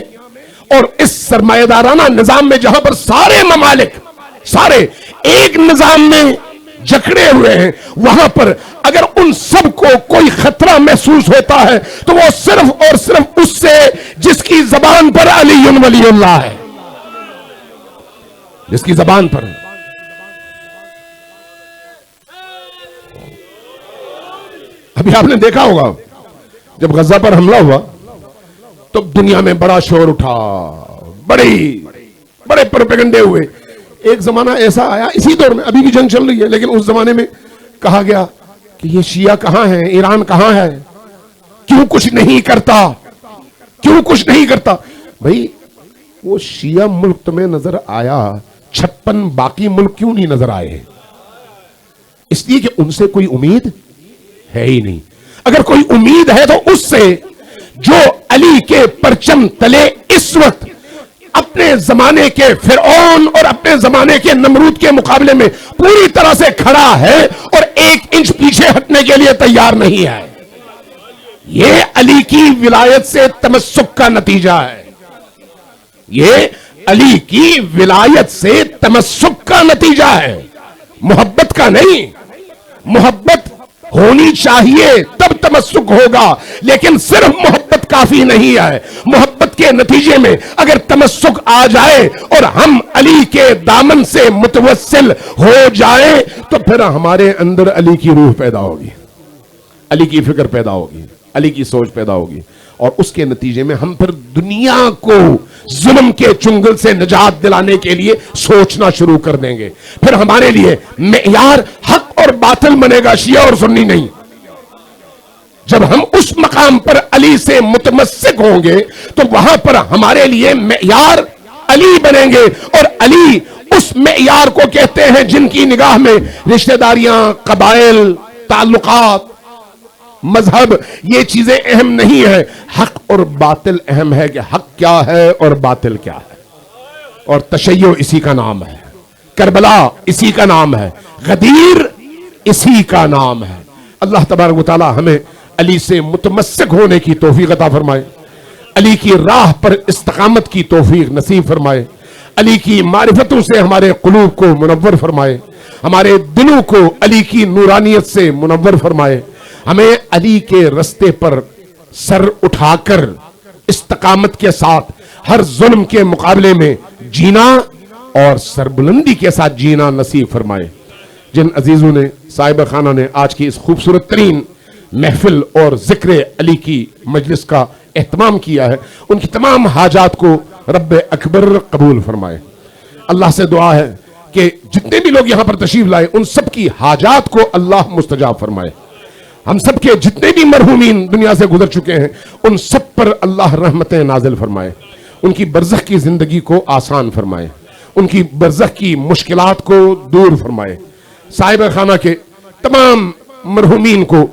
اور اس سرمایہ دارانہ نظام میں جہاں پر سارے ممالک سارے ایک نظام میں جکڑے ہوئے ہیں، وہاں پر اگر ان سب کو کوئی خطرہ محسوس ہوتا ہے تو وہ صرف اور صرف اس سے جس کی زبان پر علی ولی اللہ ہے، جس کی زبان پر. ابھی آپ نے دیکھا ہوگا جب غزہ پر حملہ ہوا تو دنیا میں بڑا شور اٹھا، بڑے پروپیگنڈے ہوئے. ایک زمانہ ایسا آیا اسی دور میں، ابھی بھی جنگ چل رہی ہے، لیکن اس زمانے میں کہا گیا کہ یہ شیعہ کہاں ہے، ایران کہاں ہے، کیوں کچھ نہیں کرتا. بھائی وہ شیعہ ملک تمہیں نظر آیا، 56 باقی ملک کیوں نہیں نظر آئے ہیں؟ اس لیے کہ ان سے کوئی امید ہے ہی نہیں. اگر کوئی امید ہے تو اس سے جو علی کے پرچم تلے اس وقت اپنے زمانے کے فرعون اور اپنے زمانے کے نمرود کے مقابلے میں پوری طرح سے کھڑا ہے اور 1 انچ پیچھے ہٹنے کے لیے تیار نہیں ہے. یہ علی کی ولایت سے تمسک کا نتیجہ ہے. یہ علی کی ولایت سے تمسک کا نتیجہ ہے، محبت کا نہیں. محبت ہونی چاہیے تب تمسک ہوگا، لیکن صرف محبت کافی نہیں ہے. محبت کے نتیجے میں اگر تمسک آ جائے اور ہم علی کے دامن سے متوسل ہو جائیں تو پھر ہمارے اندر علی کی روح پیدا ہوگی، علی کی فکر پیدا ہوگی، علی کی سوچ پیدا ہوگی، اور اس کے نتیجے میں ہم پھر دنیا کو ظلم کے چنگل سے نجات دلانے کے لیے سوچنا شروع کر دیں گے. پھر ہمارے لیے معیار حق اور باطل بنے گا، شیعہ اور سنی نہیں. جب ہم اس مقام پر علی سے متمسک ہوں گے تو وہاں پر ہمارے لیے معیار علی بنیں گے، اور علی اس معیار کو کہتے ہیں جن کی نگاہ میں رشتہ داریاں، قبائل، تعلقات، مذہب یہ چیزیں اہم نہیں ہیں. حق اور باطل اہم ہے کہ حق کیا ہے اور باطل کیا ہے. اور تشیع اسی کا نام ہے، کربلا اسی کا نام ہے، غدیر اسی کا نام ہے. اللہ تبارک و تعالی ہمیں علی سے متمسک ہونے کی توفیق عطا فرمائے، علی کی راہ پر استقامت کی توفیق نصیب فرمائے، علی کی معرفتوں سے ہمارے قلوب کو منور فرمائے، ہمارے دلوں کو علی کی نورانیت سے منور فرمائے. ہمیں علی کے رستے پر سر اٹھا کر استقامت کے ساتھ ہر ظلم کے مقابلے میں جینا اور سربلندی کے ساتھ جینا نصیب فرمائے. جن عزیزوں نے، صاحب خانہ نے آج کی اس خوبصورت ترین محفل اور ذکر علی کی مجلس کا اہتمام کیا ہے، ان کی تمام حاجات کو رب اکبر قبول فرمائے. اللہ سے دعا ہے کہ جتنے بھی لوگ یہاں پر تشریف لائے ان سب کی حاجات کو اللہ مستجاب فرمائے. ہم سب کے جتنے بھی مرحومین دنیا سے گزر چکے ہیں ان سب پر اللہ رحمتیں نازل فرمائے، ان کی برزخ کی زندگی کو آسان فرمائے، ان کی برزخ کی مشکلات کو دور فرمائے. صاحب خانہ کے تمام مرحومین کو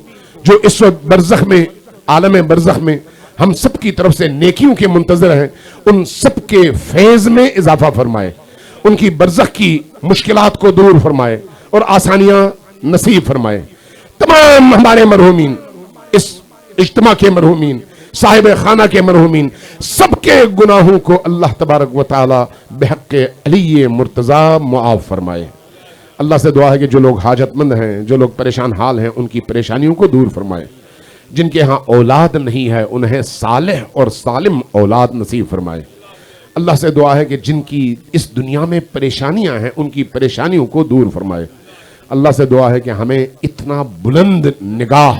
جو اس وقت برزخ میں، عالم برزخ میں ہم سب کی طرف سے نیکیوں کے منتظر ہیں، ان سب کے فیض میں اضافہ فرمائے، ان کی برزخ کی مشکلات کو دور فرمائے اور آسانیاں نصیب فرمائے. تمام ہمارے مرحومین، اس اجتماع کے مرحومین، صاحب خانہ کے مرحومین، سب کے گناہوں کو اللہ تبارک و تعالی بحق علی مرتضی معاف فرمائے. اللہ سے دعا ہے کہ جو لوگ حاجت مند ہیں، جو لوگ پریشان حال ہیں، ان کی پریشانیوں کو دور فرمائے. جن کے ہاں اولاد نہیں ہے انہیں صالح اور سالم اولاد نصیب فرمائے. اللہ سے دعا ہے کہ جن کی اس دنیا میں پریشانیاں ہیں ان کی پریشانیوں کو دور فرمائے. اللہ سے دعا ہے کہ ہمیں اتنا بلند نگاہ،